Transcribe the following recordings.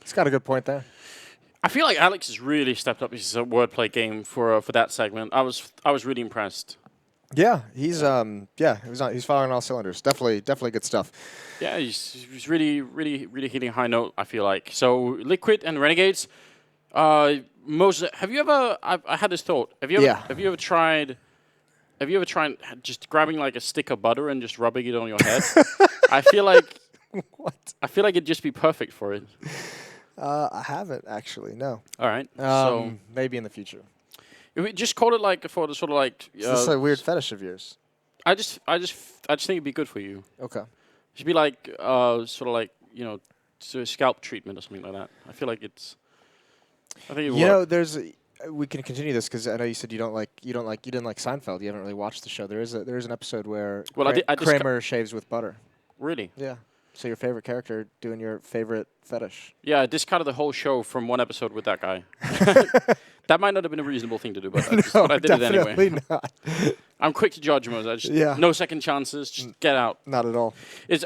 He's got a good point there. I feel like Alex has really stepped up his wordplay game for that segment. I was really impressed. Yeah, he's he's firing on all cylinders. Definitely good stuff. Yeah, he's really hitting a high note, I feel like. So Liquid and Renegades. Moses, have you ever? I had this thought. Have you ever tried just grabbing like a stick of butter and just rubbing it on your head? I feel like What? I feel like it'd just be perfect for it. I haven't actually. No. All right. So maybe in the future. if we just call it like for the sort of like. Is this a weird fetish of yours? I just think it'd be good for you. Okay. It should be like sort of like so scalp treatment or something like that. I feel like it's. I think it would. We can continue this because I know you said you didn't like Seinfeld. You haven't really watched the show. There is an episode where Kramer shaves with butter. Really? Yeah. So your favorite character doing your favorite fetish. Yeah, I discarded the whole show from one episode with that guy. That might not have been a reasonable thing to do, but I did it anyway. Definitely not. I'm quick to judge Moses. No second chances. Just get out. Not at all.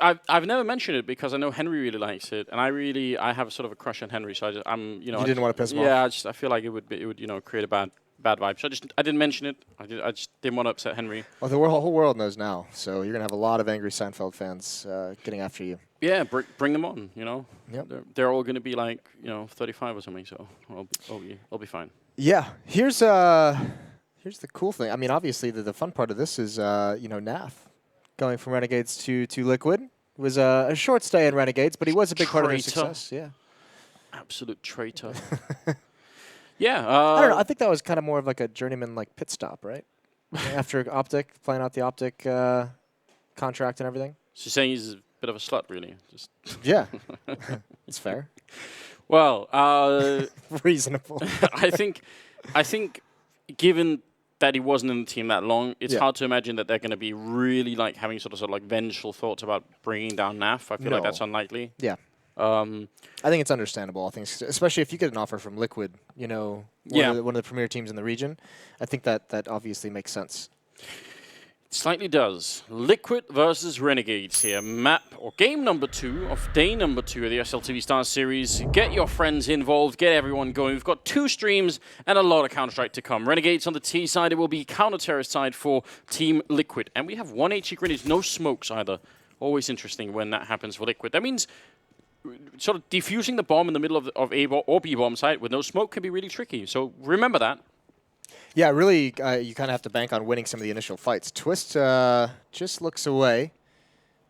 I've never mentioned it because I know Henry really likes it, and I have sort of a crush on Henry. So you didn't want to piss him off. Yeah, I feel like it would create a bad vibe. So I didn't mention it. I just didn't want to upset Henry. Well, the whole world knows now, so you're gonna have a lot of angry Seinfeld fans getting after you. Yeah, bring them on. Yep. They're all gonna be like 35 or something. So I'll be fine. Yeah. Here's the cool thing. I mean, obviously the fun part of this is Naf going from Renegades to Liquid. It was a short stay in Renegades, but he was a big part of their success. Yeah. Absolute traitor. Yeah. I don't know. I think that was kind of more of like a journeyman pit stop, right? After Optic, playing out the Optic contract and everything. So you're saying he's a bit of a slut, really? Yeah. It's fair. Well, reasonable. I think, given that he wasn't in the team that long, it's hard to imagine that they're going to be really having sort of vengeful thoughts about bringing down Naf. I feel like that's unlikely. Yeah. I think it's understandable. I think, especially if you get an offer from Liquid, one of the premier teams in the region. I think that obviously makes sense. It slightly does. Liquid versus Renegades here. Map or game number 2 of day number 2 of the SLTV Stars Series. Get your friends involved. Get everyone going. We've got 2 streams and a lot of Counter-Strike to come. Renegades on the T side. It will be counter-terrorist side for Team Liquid. And we have 1 HE grenades. No smokes either. Always interesting when that happens for Liquid. That means sort of defusing the bomb in the middle of A or B bomb site with no smoke can be really tricky. So remember that. Yeah, really, you kind of have to bank on winning some of the initial fights. Twist just looks away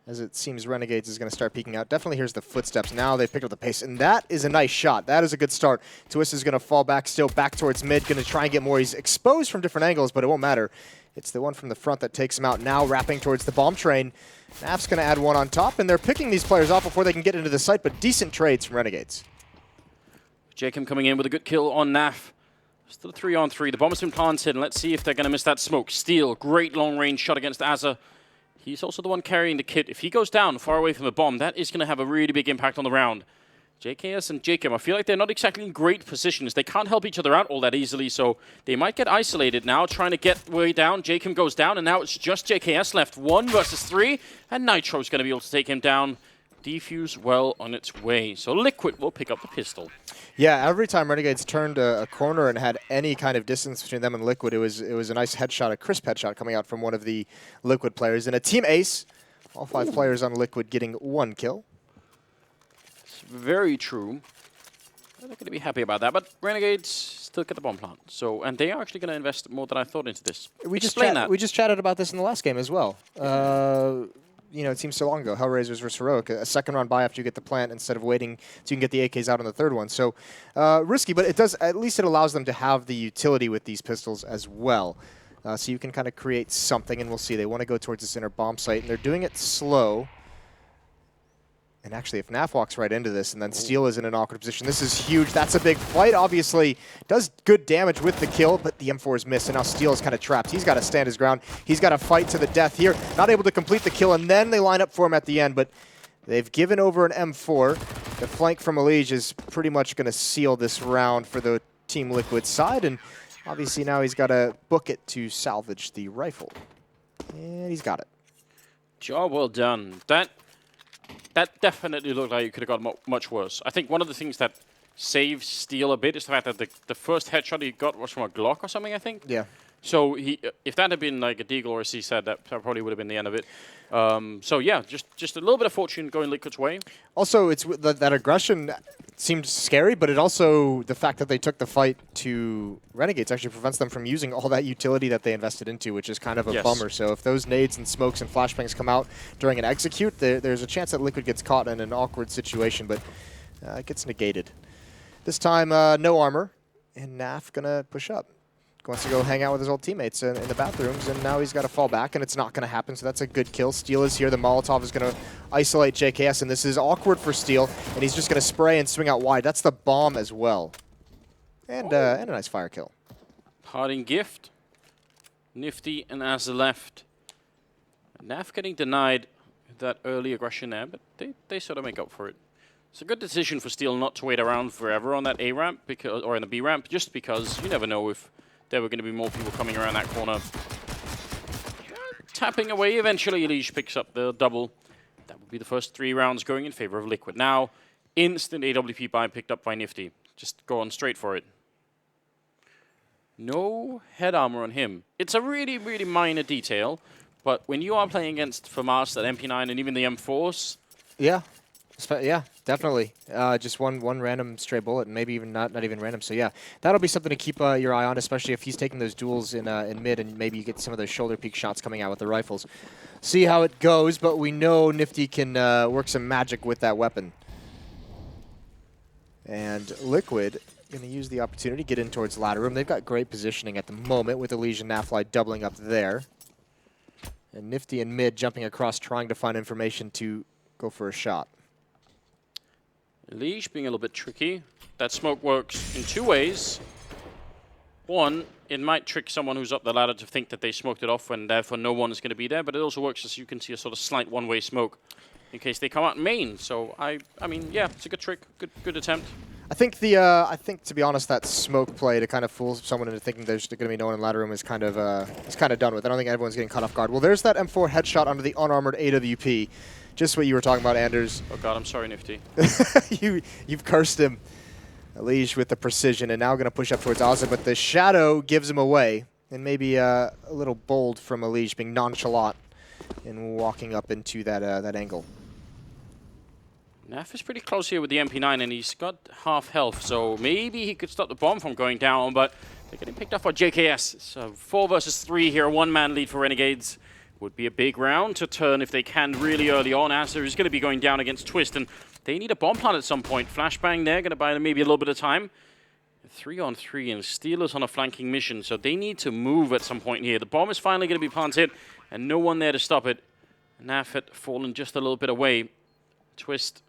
as it seems Renegades is going to start peeking out. Definitely here's the footsteps. Now they've picked up the pace, and that is a nice shot. That is a good start. Twist is going to fall back still, back towards mid, going to try and get more. He's exposed from different angles, but it won't matter. It's the one from the front that takes him out. Now wrapping towards the bomb train. Naf's going to add one on top, and they're picking these players off before they can get into the site, but decent trades from Renegades. Jacob coming in with a good kill on Naf. Still 3-on-3. The bomb has been planted, and let's see if they're going to miss that smoke. Steal, great long-range shot against Azza. He's also the one carrying the kit. If he goes down far away from the bomb, that is going to have a really big impact on the round. JKS and Jacob, I feel like they're not exactly in great positions. They can't help each other out all that easily, so they might get isolated now, trying to get way down. Jacob goes down, and now it's just JKS left. 1 versus 3, and Nitro's going to be able to take him down. Defuse well on its way. So Liquid will pick up the pistol. Yeah, every time Renegades turned a corner and had any kind of distance between them and Liquid, it was a nice headshot, a crisp headshot coming out from one of the Liquid players. And a team ace, all 5 players on Liquid getting 1 kill. It's very true. They're going to be happy about that, but Renegades still get the bomb plant. So, and they are actually going to invest more than I thought into this. We just chatted about this in the last game as well. It seems so long ago. Hellraisers versus Heroic, a second round buy after you get the plant instead of waiting so you can get the AKs out on the third one. So risky, but at least it allows them to have the utility with these pistols as well. So you can kind of create something, and we'll see. They want to go towards this inner bomb site, and they're doing it slow. And actually, if Naf walks right into this and then Steel is in an awkward position, this is huge. That's a big fight. Obviously, does good damage with the kill, but the M4 is missed, and now Steel is kind of trapped. He's got to stand his ground. He's got to fight to the death here. Not able to complete the kill, and then they line up for him at the end, but they've given over an M4. The flank from Elige is pretty much going to seal this round for the Team Liquid side, and obviously now he's got to book it to salvage the rifle. And he's got it. Job well done. that definitely looked like it could have got much worse. I think one of the things that saves Steel a bit is the fact that the first headshot he got was from a Glock or something, I think. Yeah. So if that had been like a Deagle or a C-Set, that probably would have been the end of it. So yeah, just a little bit of fortune going Liquid's way. Also, it's that aggression seemed scary, but it also, the fact that they took the fight to Renegades actually prevents them from using all that utility that they invested into, which is kind of a bummer. So if those nades and smokes and flashbangs come out during an execute, there's a chance that Liquid gets caught in an awkward situation, but it gets negated. This time, no armor, and Naf gonna push up. Wants to go hang out with his old teammates in the bathrooms, and now he's got to fall back, and it's not going to happen, so that's a good kill. Steel is here. The Molotov is going to isolate JKS, and this is awkward for Steel, and he's just going to spray and swing out wide. That's the bomb as well. And a nice fire kill. Parting gift. Nifty and Azza left. Naf getting denied that early aggression there, but they sort of make up for it. It's a good decision for Steel not to wait around forever on that A ramp, or in the B ramp, just because you never know if there were going to be more people coming around that corner. Tapping away, eventually Elish picks up the double. That would be the first 3 rounds going in favor of Liquid. Now, instant AWP buy picked up by Nifty. Just go on straight for it. No head armor on him. It's a really, really minor detail, but when you are playing against FAMAS, that MP9, and even the M4s... Yeah. Yeah, definitely. Just one random stray bullet, and maybe even not even random. So yeah, that'll be something to keep your eye on, especially if he's taking those duels in mid, and maybe you get some of those shoulder peek shots coming out with the rifles. See how it goes, but we know Nifty can work some magic with that weapon. And Liquid going to use the opportunity to get in towards ladder room. They've got great positioning at the moment with Elysian Nafly doubling up there. And Nifty and mid jumping across, trying to find information to go for a shot. Elish being a little bit tricky. That smoke works in 2 ways. One, it might trick someone who's up the ladder to think that they smoked it off and therefore no one is going to be there, but it also works as you can see a sort of slight one-way smoke in case they come out main. So I mean, yeah, it's a good trick, good attempt. I think to be honest, that smoke play to kind of fool someone into thinking there's going to be no one in ladder room is kind of done with. I don't think everyone's getting caught off guard. Well, there's that M4 headshot under the unarmored AWP. Just what you were talking about, Anders. Oh god, I'm sorry, Nifty. You've cursed him. Elish with the precision, and now going to push up towards Azza, but the shadow gives him away, and maybe a little bold from Elish being nonchalant and walking up into that angle. Naf is pretty close here with the MP9, and he's got half health, so maybe he could stop the bomb from going down, but they're getting picked off by JKS. So 4 versus 3 here, 1-man lead for Renegades. Would be a big round to turn if they can really early on. Azza is going to be going down against Twist, and they need a bomb plant at some point. Flashbang there, going to buy them maybe a little bit of time. 3-on-3, and Steelers on a flanking mission, so they need to move at some point here. The bomb is finally going to be planted, and no one there to stop it. Naf had fallen just a little bit away. Twist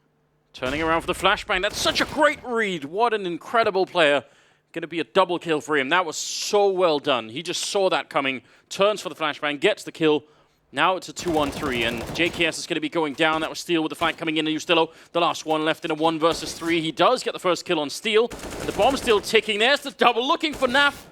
turning around for the flashbang. That's such a great read. What an incredible player. Going to be a double kill for him. That was so well done. He just saw that coming, turns for the flashbang, gets the kill. Now it's a 2-on-3, and JKS is going to be going down. That was Steel with the flank coming in, and Ustillo, the last one left in a 1 versus 3. He does get the first kill on Steel, and the bomb's still ticking. There's the double, looking for Naf,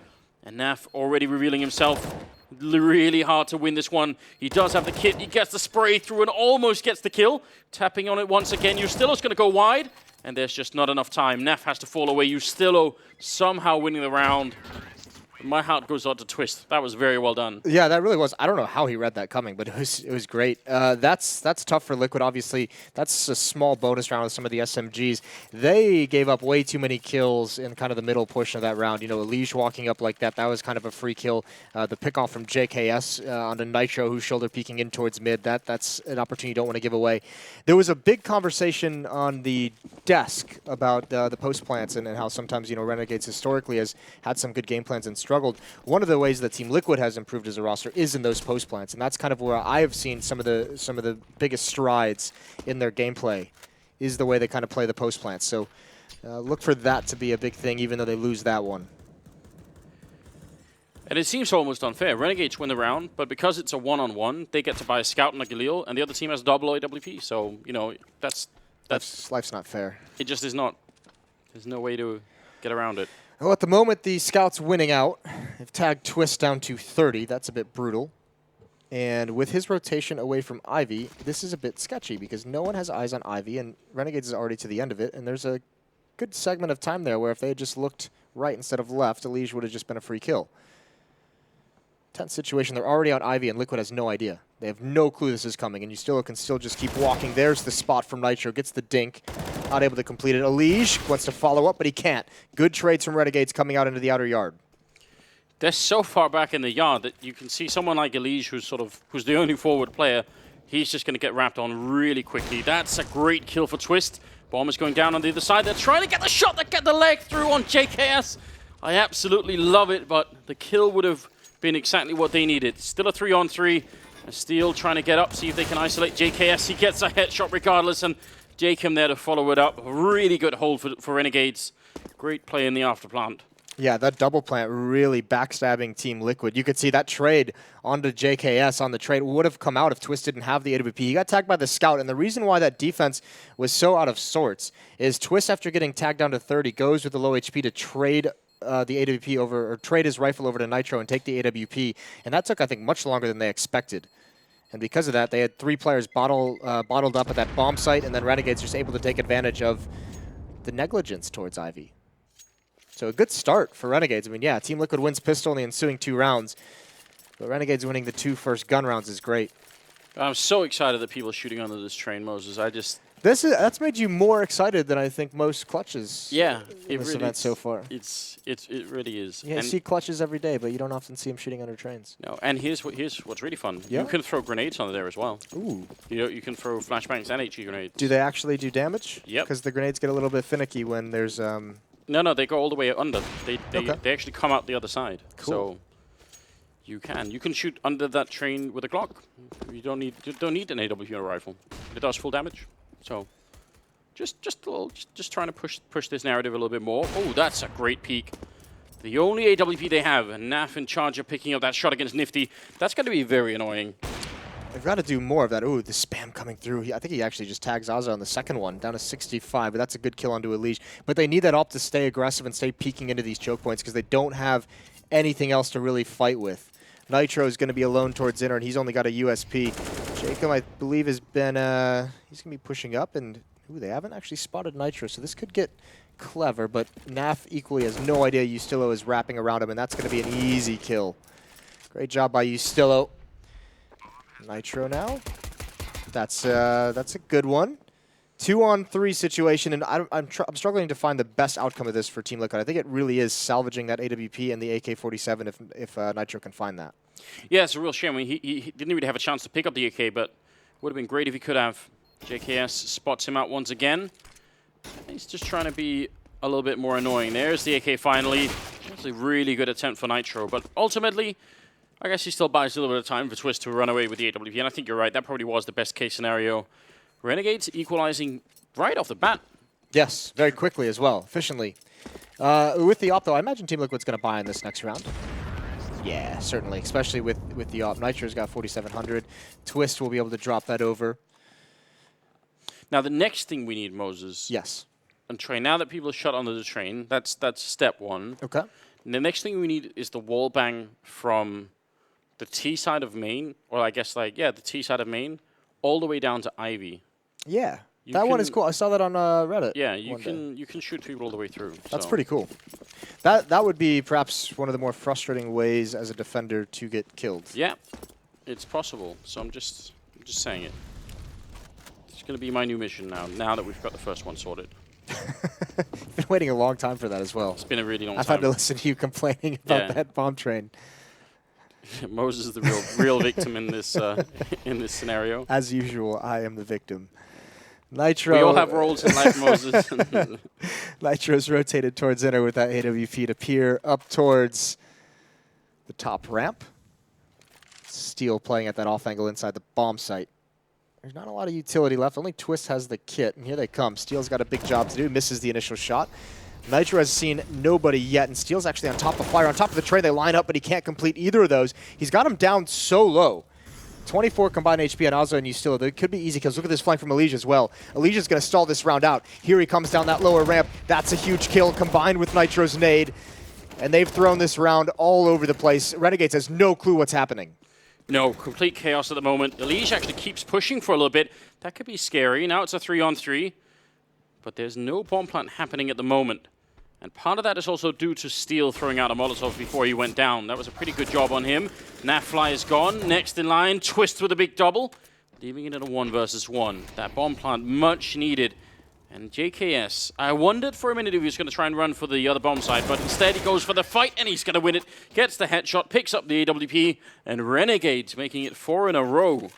and Naf already revealing himself. Really hard to win this one. He does have the kit. He gets the spray through and almost gets the kill. Tapping on it once again. Ustillo's going to go wide, and there's just not enough time. Naf has to fall away. Ustillo somehow winning the round. My heart goes out to Twist. That was very well done. Yeah, that really was. I don't know how he read that coming, but it was great. That's tough for Liquid, obviously. That's a small bonus round with some of the SMGs. They gave up way too many kills in kind of the middle portion of that round. You know, Elish walking up like that was kind of a free kill. The pick-off from JKS onto Nitro, who's shoulder peeking in towards mid. That's an opportunity you don't want to give away. There was a big conversation on the desk about the post plants and how sometimes, you know, Renegades historically has had some good game plans and struggled. One of the ways that Team Liquid has improved as a roster is in those post plants, and that's kind of where I have seen some of the biggest strides in their gameplay, is the way they kind of play the post plants. So look for that to be a big thing, even though they lose that one. And it seems almost unfair. Renegades win the round, but because it's a 1-on-1, they get to buy a scout and a Galil, and the other team has double AWP. So, you know, that's life's not fair. It just is not. There's no way to get around it. Well, at the moment, the Scouts winning out. They've tagged Twist down to 30. That's a bit brutal. And with his rotation away from Ivy, this is a bit sketchy because no one has eyes on Ivy, and Renegades is already to the end of it. And there's a good segment of time there where if they had just looked right instead of left, Elige would have just been a free kill. Tense situation. They're already on Ivy, and Liquid has no idea. They have no clue this is coming, and you still can just keep walking. There's the spot from Nitro. Gets the dink. Not able to complete it. Elige wants to follow up, but he can't. Good trades from Renegades coming out into the outer yard. They're so far back in the yard that you can see someone like Elige, who's the only forward player. He's just going to get wrapped on really quickly. That's a great kill for Twist. Bomb is going down on the other side. They're trying to get the shot that get the leg through on JKS. I absolutely love it, but the kill would have been exactly what they needed. Still a 3-on-3. Steel trying to get up, see if they can isolate JKS. He gets a headshot regardless, and Jacob there to follow it up. Really good hold for Renegades. Great play in the afterplant. Yeah, that double plant really backstabbing Team Liquid. You could see that trade onto JKS on the trade would have come out if Twist didn't have the AWP. He got tagged by the scout, and the reason why that defense was so out of sorts is Twist, after getting tagged down to 30, goes with the low HP to trade the AWP over, or trade his rifle over to Nitro and take the AWP, and that took, I think, much longer than they expected. And because of that, they had 3 players bottled up at that bomb site, and then Renegades just able to take advantage of the negligence towards Ivy. So a good start for Renegades. I mean, yeah, Team Liquid wins pistol in the ensuing 2 rounds, but Renegades winning the 2 first gun rounds is great. I'm so excited that people are shooting under this train, Moses. That's made you more excited than I think most clutches. Yeah, in this event so far. It really is. Yeah, you see clutches every day, but you don't often see them shooting under trains. No, and here's what's really fun. Yeah. You can throw grenades under there as well. Ooh. You can throw flashbangs and HE grenades. Do they actually do damage? Yep. Because the grenades get a little bit finicky when there's No, they go all the way under. They Okay. actually come out the other side. Cool. So you can shoot under that train with a Glock. You don't need an AWP rifle. It does full damage. So just trying to push this narrative a little bit more. Oh, that's a great peek. The only AWP they have, and Naf in charge of picking up that shot against Nifty. That's going to be very annoying. they've got to do more of that. Ooh, the spam coming through. I think he actually just tags Zaza on the second one, down to 65, but that's a good kill onto Elige. But they need that AWP to stay aggressive and stay peeking into these choke points because they don't have anything else to really fight with. Nitro is going to be alone towards inner, and he's only got a USP. Jacob, I believe, has been, he's going to be pushing up, and ooh, they haven't actually spotted Nitro, so this could get clever, but Naf equally has no idea Ustillo is wrapping around him, and that's going to be an easy kill. Great job by Ustillo. Nitro now. That's a good one. 2-on-3 situation, and I'm struggling to find the best outcome of this for Team Liquid. I think it really is salvaging that AWP and the AK-47 if Nitro can find that. Yeah, it's a real shame. I mean, he didn't really have a chance to pick up the AK, but would have been great if he could have. JKS spots him out once again. He's just trying to be a little bit more annoying. There's the AK finally. That's a really good attempt for Nitro, but ultimately, I guess he still buys a little bit of time for Twist to run away with the AWP, and I think you're right. That probably was the best case scenario. Renegades equalizing right off the bat. Yes, very quickly as well, efficiently. With the AWP, though, I imagine Team Liquid's going to buy in this next round. Yeah, certainly, especially with the AWP. Nitro's got 4,700. Twist will be able to drop that over. Now, the next thing we need, Moses. Yes. And train. Now that people are shot under the train, that's step one. Okay. And the next thing we need is the wall bang from the T side of main, or I guess the T side of main, all the way down to Ivy. Yeah, that one is cool. I saw that on Reddit. Yeah, you can shoot people all the way through. That's pretty cool. That would be perhaps one of the more frustrating ways as a defender to get killed. Yeah, it's possible. So I'm just saying it. It's going to be my new mission now that we've got the first one sorted. Been waiting a long time for that as well. It's been a really long time. I've had to listen to you complaining about that bomb train. Moses is the real victim in this scenario. As usual, I am the victim. Nitro. We all have roles in life, Moses. Nitro's rotated towards inner with that AWP to peer up towards the top ramp. Steel playing at that off angle inside the bomb site. There's not a lot of utility left. Only Twist has the kit, and here they come. Steel's got a big job to do. Misses the initial shot. Nitro has seen nobody yet, and Steel's actually on top of fire. On top of the train, they line up, but he can't complete either of those. He's got him down so low. 24 combined HP on Ozzo and Ustillo. There could be easy kills. Look at this flank from Elige as well. Elige's going to stall this round out. Here he comes down that lower ramp. That's a huge kill combined with Nitro's nade. And they've thrown this round all over the place. Renegades has no clue what's happening. No, complete chaos at the moment. Elige actually keeps pushing for a little bit. That could be scary. Now it's a 3-on-3. But there's no bomb plant happening at the moment. And part of that is also due to Steel throwing out a Molotov before he went down. That was a pretty good job on him. Nafly is gone. Next in line, Twist with a big double. Leaving it at a 1 versus 1. That bomb plant, much needed. And JKS, I wondered for a minute if he was going to try and run for the other bomb side, but instead he goes for the fight, and he's going to win it. Gets the headshot, picks up the AWP, and Renegades making it 4 in a row.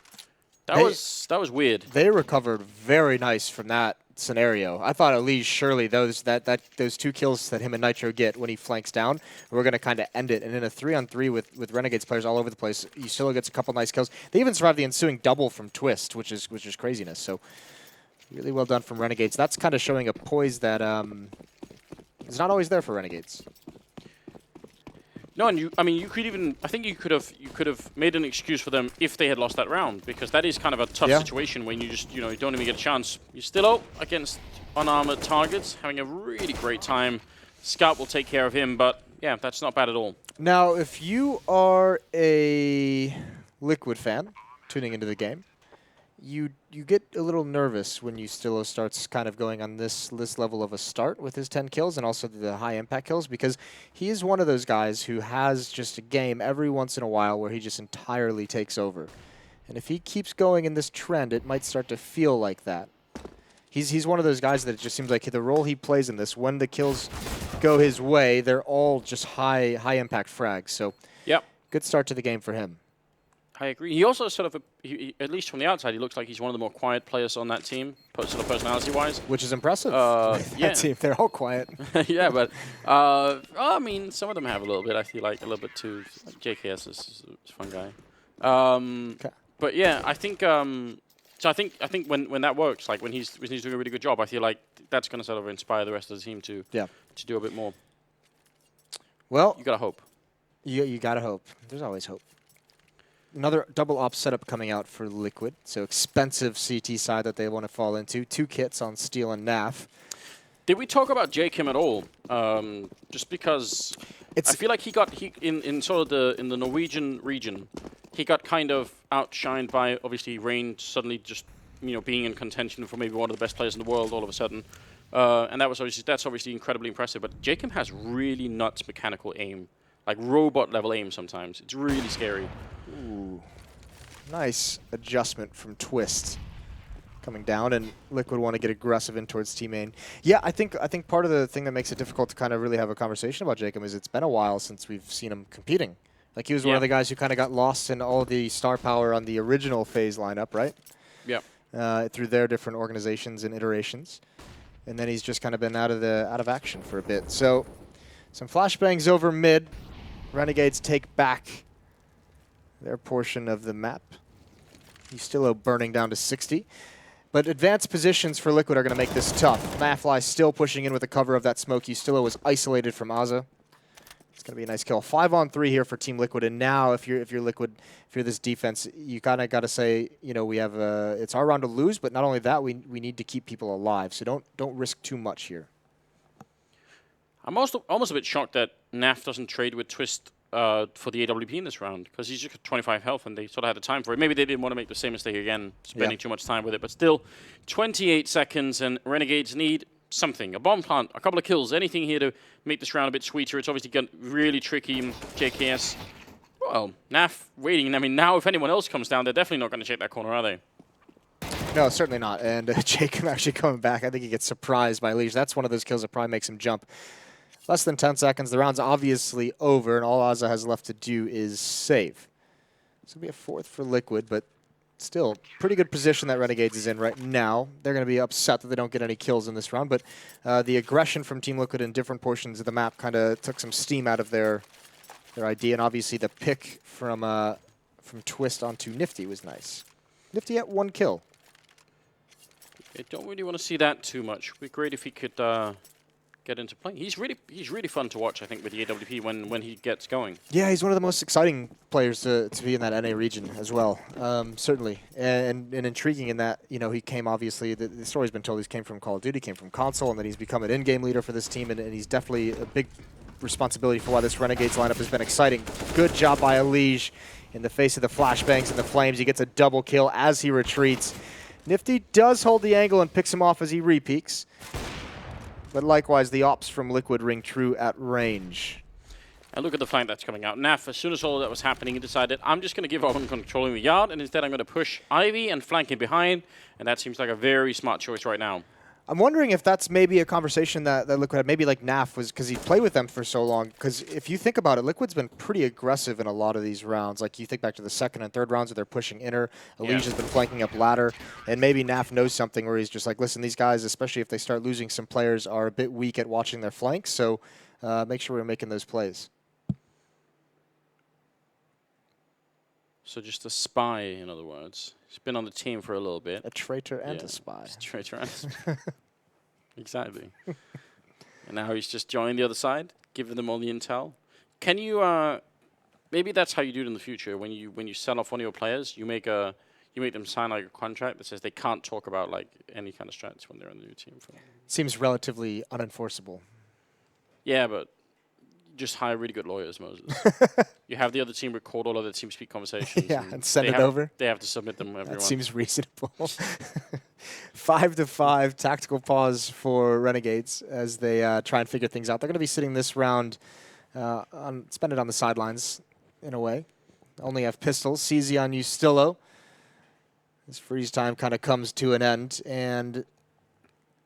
That was weird. They recovered very nice from that scenario. I thought at least surely those 2 kills that him and Nitro get when he flanks down, we're going to kind of end it. And in a 3-on-3 with Renegades players all over the place, Yustilo gets a couple nice kills. They even survived the ensuing double from Twist, which is craziness. So really well done from Renegades. That's kind of showing a poise that is not always there for Renegades. No, and you could even, I think you could have made an excuse for them if they had lost that round, because that is kind of a tough situation when you just, you don't even get a chance. You're still out against unarmored targets, having a really great time. Scout will take care of him, but yeah, that's not bad at all. Now, if you are a Liquid fan tuning into the game, you get a little nervous when Yustilo starts kind of going on this level of a start with his 10 kills and also the high impact kills, because he is one of those guys who has just a game every once in a while where he just entirely takes over. And if he keeps going in this trend, it might start to feel like that. He's one of those guys that it just seems like the role he plays in this, when the kills go his way, they're all just high impact frags. So yep, good start to the game for him. I agree. He also sort of, at least from the outside, he looks like he's one of the more quiet players on that team, sort of personality-wise. Which is impressive. Yeah. That team, they're all quiet. Yeah, but I mean, some of them have a little bit. I feel like a little bit too. Like JKS is a fun guy. Okay. But yeah, I think. So I think when that works, like when he's doing a really good job, I feel like that's going to sort of inspire the rest of the team to do a bit more. Well, you gotta hope. You gotta hope. There's always hope. Another double op setup coming out for Liquid. So expensive CT side that they want to fall into. 2 kits on Steel and Naf. Did we talk about Jakim at all? Just because I feel like he in sort of in the Norwegian region, he got kind of outshined by obviously Rain suddenly just being in contention for maybe one of the best players in the world all of a sudden, and that's obviously incredibly impressive. But Jakim has really nuts mechanical aim, like robot level aim sometimes. It's really scary. Ooh, nice adjustment from Twist coming down, and Liquid want to get aggressive in towards T-Main. Yeah, I think part of the thing that makes it difficult to kind of really have a conversation about Jakim is it's been a while since we've seen him competing. Like he was one of the guys who kind of got lost in all the star power on the original phase lineup, right? Yeah. Through their different organizations and iterations, and then he's just kind of been out of action for a bit. So some flashbangs over mid. Renegades take back their portion of the map. Yustilo burning down to 60. But advanced positions for Liquid are going to make this tough. Nafly still pushing in with the cover of that smoke. Yustilo was isolated from Aza. It's going to be a nice kill. 5-on-3 here for Team Liquid. And now, if you're Liquid, if you're this defense, you kind of got to say, we have it's our round to lose. But not only that, we need to keep people alive. So don't risk too much here. I'm almost a bit shocked that Naf doesn't trade with Twist for the AWP in this round, because he's just got 25 health and they sort of had the time for it. Maybe they didn't want to make the same mistake again, spending too much time with it. But still, 28 seconds and Renegades need something. A bomb plant, a couple of kills, anything here to make this round a bit sweeter. It's obviously got really tricky. JKS, well, Naf waiting. I mean, now if anyone else comes down, they're definitely not going to check that corner, are they? No, certainly not. And Jacob actually coming back. I think he gets surprised by Leash. That's one of those kills that probably makes him jump. Less than 10 seconds. The round's obviously over, and all Aza has left to do is save. This will be a 4th for Liquid, but still pretty good position that Renegades is in right now. They're going to be upset that they don't get any kills in this round, but the aggression from Team Liquid in different portions of the map kind of took some steam out of their idea, and obviously the pick from Twist onto Nifty was nice. Nifty at 1 kill. I don't really want to see that too much. It would be great if he could get into play. He's really fun to watch, I think, with the AWP when he gets going. Yeah, he's one of the most exciting players to be in that NA region as well, certainly. And intriguing in that, he came, obviously, the story's been told, he came from Call of Duty, came from console, and then he's become an in-game leader for this team, and he's definitely a big responsibility for why this Renegades lineup has been exciting. Good job by Elige in the face of the flashbangs and the flames. He gets a double kill as he retreats. Nifty does hold the angle and picks him off as he re-peeks. But likewise, the ops from Liquid ring true at range. And look at the flank that's coming out. Naf, as soon as all that was happening, he decided, I'm just going to give up on controlling the yard, and instead I'm going to push Ivy and flank him behind, and that seems like a very smart choice right now. I'm wondering if that's maybe a conversation that Liquid had. Maybe like Naf was, because he played with them for so long. Because if you think about it, Liquid's been pretty aggressive in a lot of these rounds. Like you think back to the second and third rounds where they're pushing inner. Alicia's been flanking up ladder. And maybe Naf knows something where he's just like, listen, these guys, especially if they start losing some players, are a bit weak at watching their flanks. So make sure we're making those plays. So just a spy, in other words. He's been on the team for a little bit. A traitor and a spy. A traitor and a spy. Exactly. And now he's just joined the other side, giving them all the intel. Can you, maybe that's how you do it in the future. When you sell off one of your players, you make them sign like a contract that says they can't talk about like any kind of strats when they're on the new team. Seems relatively unenforceable. Yeah, but just hire really good lawyers, Moses. You have the other team record all other team speak conversations. Yeah, and send it over. They have to submit them, everyone. That seems reasonable. 5-5, tactical pause for Renegades as they try and figure things out. They're going to be sitting this round, spend it on the sidelines in a way. Only have pistols. CZ on Ustillo. This freeze time kind of comes to an end, and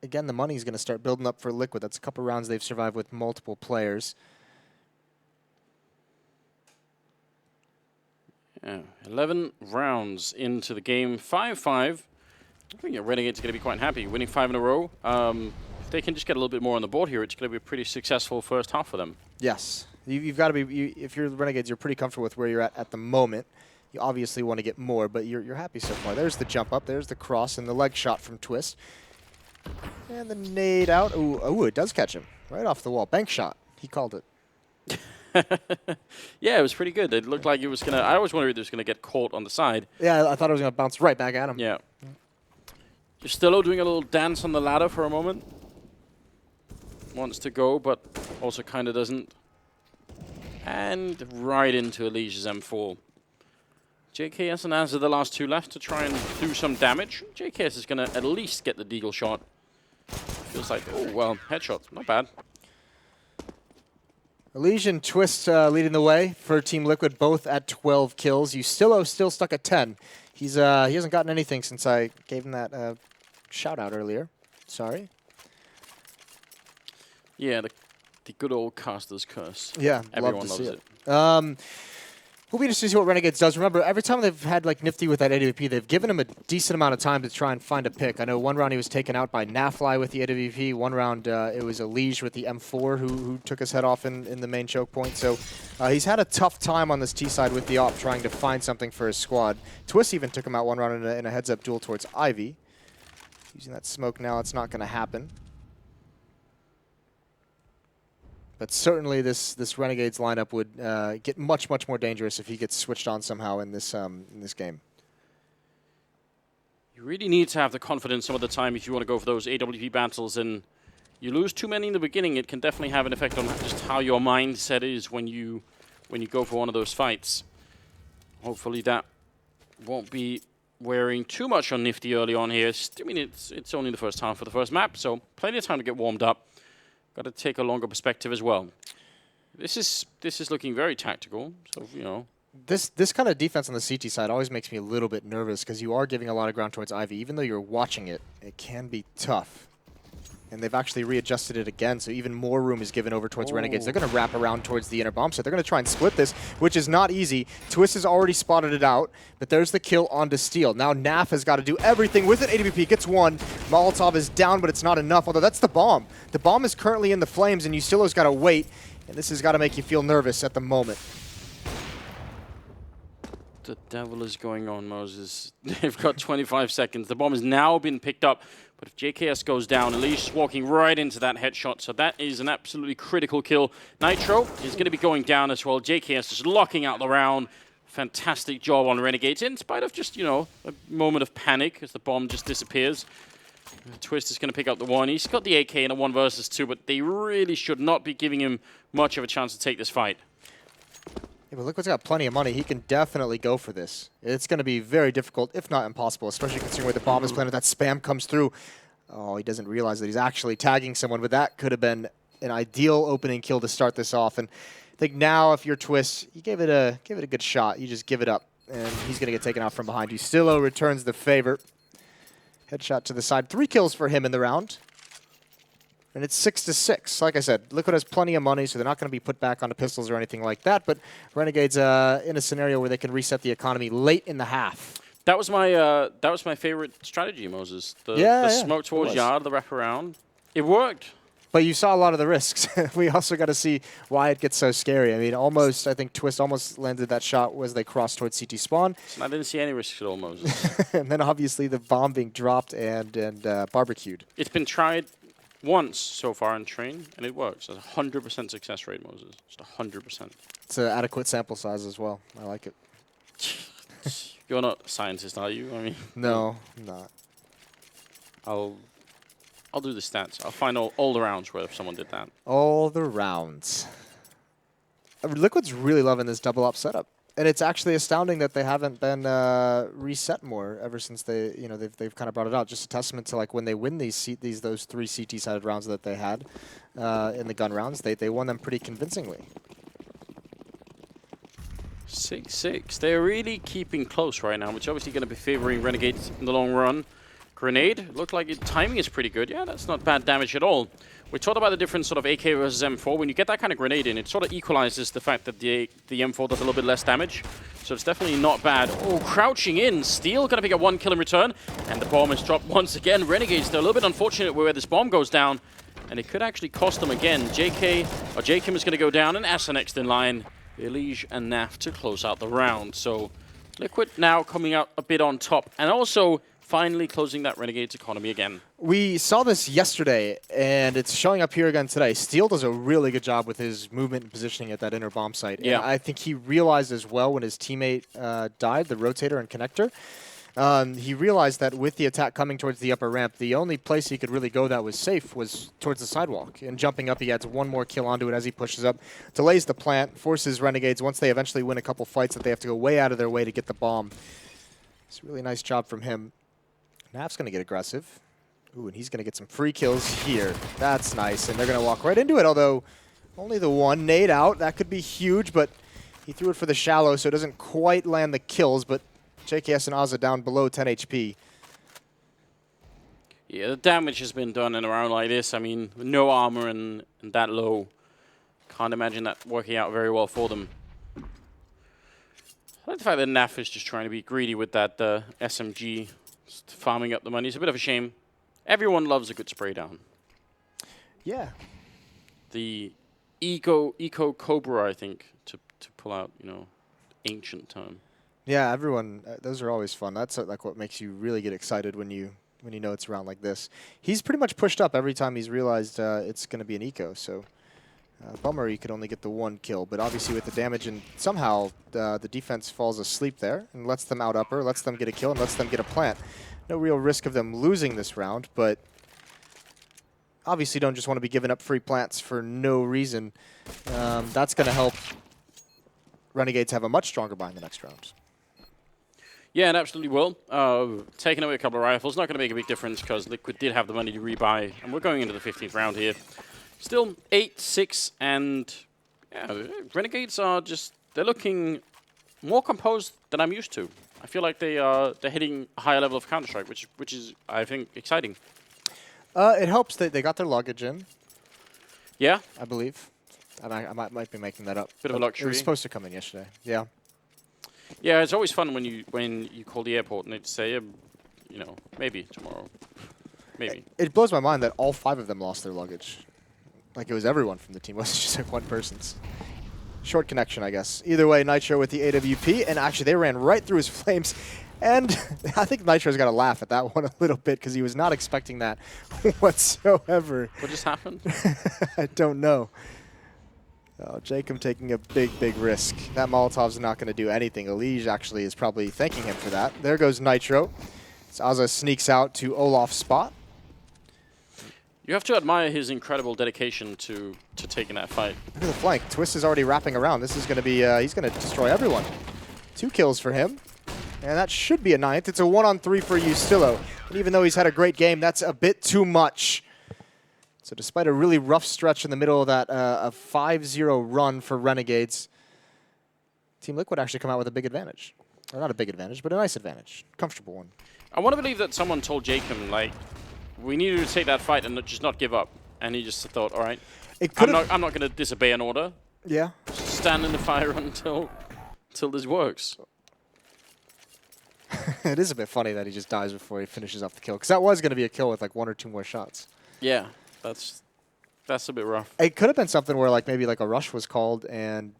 again, the money's going to start building up for Liquid. That's a couple rounds they've survived with multiple players. Yeah, 11 rounds into the game, 5-5. I think Renegades are going to be quite happy, winning 5 in a row. If they can just get a little bit more on the board here, it's going to be a pretty successful first half for them. Yes, you've got to be. If you're the Renegades, you're pretty comfortable with where you're at the moment. You obviously want to get more, but you're happy so far. There's the jump up, there's the cross, and the leg shot from Twist, and the nade out. Ooh, it does catch him right off the wall. Bank shot. He called it. Yeah, it was pretty good. It looked like it was going to... I always wondered if it was going to get caught on the side. Yeah, I thought it was going to bounce right back at him. Yeah. Justillo doing a little dance on the ladder for a moment. Wants to go, but also kind of doesn't. And right into Alicia's M4. JKS and Az are the last two left to try and do some damage. JKS is going to at least get the deagle shot. Feels like, oh, well, headshot. Not bad. Elysian and Twist leading the way for Team Liquid, both at 12 kills. Ustillo still stuck at 10. He hasn't gotten anything since I gave him that shout out earlier. Sorry. Yeah, the good old caster's curse. Yeah, everyone love to loves see it. We'll be interested to see what Renegades does. Remember, every time they've had like Nifty with that AWP, they've given him a decent amount of time to try and find a pick. I know one round he was taken out by Nafly with the AWP. One round it was Elige with the M4 who took his head off in the main choke point. So he's had a tough time on this T side with the op trying to find something for his squad. Twist even took him out one round in a heads-up duel towards Ivy. Using that smoke now, it's not going to happen. But certainly this Renegades lineup would get much more dangerous if he gets switched on somehow in this game. You really need to have the confidence some of the time if you want to go for those AWP battles, and you lose too many in the beginning, it can definitely have an effect on just how your mindset is when you go for one of those fights. Hopefully that won't be wearing too much on Nifty early on here. I mean, it's only the first half for the first map, so plenty of time to get warmed up. Got to take a longer perspective as well. This is looking very tactical, so, you know. This kind of defense on the CT side always makes me a little bit nervous because you are giving a lot of ground towards Ivy. Even though you're watching it, it can be tough. And they've actually readjusted it again, so even more room is given over towards Renegades. They're going to wrap around towards the inner bomb site. They're going to try and split this, which is not easy. Twist has already spotted it out, but there's the kill onto Steel. Now Naf has got to do everything with it. AWP gets one. Molotov is down, but it's not enough, although that's the bomb. The bomb is currently in the flames, and Ustillo's got to wait, and this has got to make you feel nervous at the moment. The devil is going on, Moses. They've got 25 seconds. The bomb has now been picked up. But if JKS goes down, Elise is walking right into that headshot. So that is an absolutely critical kill. Nitro is going to be going down as well. JKS is locking out the round. Fantastic job on Renegades, in spite of just, you know, a moment of panic as the bomb just disappears. Twist is going to pick up the one. He's got the AK in a 1 versus 2, but they really should not be giving him much of a chance to take this fight. Yeah, but Liquid's got plenty of money. He can definitely go for this. It's going to be very difficult, if not impossible, especially considering where the bomb is planted. That spam comes through. Oh, he doesn't realize that he's actually tagging someone, but that could have been an ideal opening kill to start this off. And I think now, if you're Twist, you give it a good shot. You just give it up, and he's going to get taken out from behind you. Stillo returns the favor. Headshot to the side. 3 kills for him in the round. And it's 6-6. Like I said, Liquid has plenty of money, so they're not going to be put back onto pistols or anything like that. But Renegades in a scenario where they can reset the economy late in the half. That was my favorite strategy, Moses. The smoke towards Yard, the wraparound. It worked. But you saw a lot of the risks. We also got to see why it gets so scary. I mean, I think Twist almost landed that shot as they crossed towards CT spawn. I didn't see any risks at all, Moses. And then obviously the bomb being dropped and barbecued. It's been tried once so far in train, and it works. It's a 100% success rate, Moses. Just 100%. It's an adequate sample size as well. I like it. You're not a scientist, are you? I mean, no, I'm not. I'll do the stats. I'll find all the rounds where someone did that. All the rounds. Liquid's really loving this double up setup, and it's actually astounding that they haven't been reset more ever since they've kind of brought it out. Just a testament to like when they win those 3 CT sided rounds that they had in the gun rounds, they won them pretty convincingly. 6-6. They're really keeping close right now, which is obviously going to be favoring Renegades in the long run. Grenade, looked like its timing is pretty good. Yeah, that's not bad damage at all. We talked about the difference sort of AK versus M4. When you get that kind of grenade in, it sort of equalizes the fact that the M4 does a little bit less damage. So it's definitely not bad. Oh, crouching in. Steel going to pick up 1 kill in return. And the bomb is dropped once again. Renegades, they're a little bit unfortunate where this bomb goes down. And it could actually cost them again. Jakim is going to go down, and Asa next in line. Elige and Naf to close out the round. So Liquid now coming out a bit on top. And also finally closing that Renegades economy again. We saw this yesterday, and it's showing up here again today. Steel does a really good job with his movement and positioning at that inner bomb site. Yeah. And I think he realized as well when his teammate died, the rotator and connector, he realized that with the attack coming towards the upper ramp, the only place he could really go that was safe was towards the sidewalk. And jumping up, he adds 1 more kill onto it as he pushes up, delays the plant, forces Renegades, once they eventually win a couple fights, that they have to go way out of their way to get the bomb. It's a really nice job from him. Naf's going to get aggressive. Ooh, and he's going to get some free kills here. That's nice, and they're going to walk right into it, although only the 1 nade out. That could be huge, but he threw it for the shallow, so it doesn't quite land the kills, but JKS and Azza down below 10 HP. Yeah, the damage has been done in a round like this. I mean, no armor and that low. Can't imagine that working out very well for them. I like the fact that Naf is just trying to be greedy with that SMG. Just farming up the money. It's a bit of a shame. Everyone loves a good spray down. Yeah. The Eco Cobra, I think, to pull out, ancient term. Yeah, everyone, those are always fun. That's like what makes you really get excited when you know it's around like this. He's pretty much pushed up every time he's realized it's going to be an eco, so bummer he could only get the 1 kill, but obviously with the damage, and somehow the defense falls asleep there and lets them out upper, lets them get a kill, and lets them get a plant. No real risk of them losing this round, but obviously don't just want to be giving up free plants for no reason. That's going to help Renegades have a much stronger buy in the next round. Yeah, it absolutely will. Taking away a couple of rifles, not going to make a big difference because Liquid did have the money to rebuy, and we're going into the 15th round here. Still 8-6, and yeah, Renegades are they're looking more composed than I'm used to. I feel like they're hitting a higher level of Counter-Strike, which is, I think, exciting. It helps that they got their luggage in. Yeah? I believe. I might be making that up. Bit of a luxury. It was supposed to come in yesterday. Yeah. Yeah, it's always fun when you call the airport and they say, maybe tomorrow. Maybe. It blows my mind that all 5 of them lost their luggage. Like it was everyone from the team. It wasn't just like one person's. Short connection, I guess. Either way, Nitro with the AWP, and actually they ran right through his flames. And I think Nitro's got to laugh at that one a little bit because he was not expecting that whatsoever. What just happened? I don't know. Oh, Jacob taking a big risk. That Molotov's not going to do anything. Elige actually is probably thanking him for that. There goes Nitro. Azza sneaks out to Olaf's spot. You have to admire his incredible dedication to taking that fight. Look at the flank. Twist is already wrapping around. This is going to be, he's going to destroy everyone. 2 kills for him. And that should be a 9th. It's a 1-on-3 for Ustillo. And even though he's had a great game, that's a bit too much. So despite a really rough stretch in the middle of that, a 5-0 run for Renegades, Team Liquid actually come out with a big advantage. Or not a big advantage, but a nice advantage. Comfortable one. I want to believe that someone told Jacob, like, we needed to take that fight and just not give up. And he just thought, all right, I'm not going to disobey an order. Yeah. Just stand in the fire until this works. It is a bit funny that he just dies before he finishes off the kill. Because that was going to be a kill with like 1 or 2 more shots. Yeah, that's a bit rough. It could have been something where like maybe like a rush was called and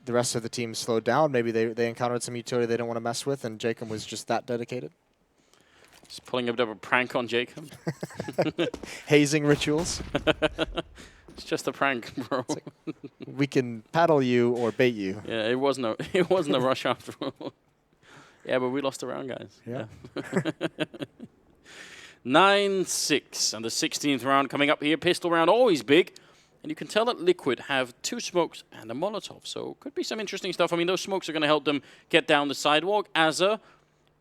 the rest of the team slowed down. Maybe they encountered some utility they don't want to mess with, and Jacob was just that dedicated. Just pulling a bit of a prank on Jacob. Hazing rituals. It's just a prank, bro. Like, we can paddle you or bait you. Yeah, it wasn't a rush after all. Yeah, but we lost the round, guys. Yeah. 9-6, and the 16th round coming up here. Pistol round, always big. And you can tell that Liquid have 2 smokes and a Molotov, so could be some interesting stuff. I mean, those smokes are going to help them get down the sidewalk. Azza,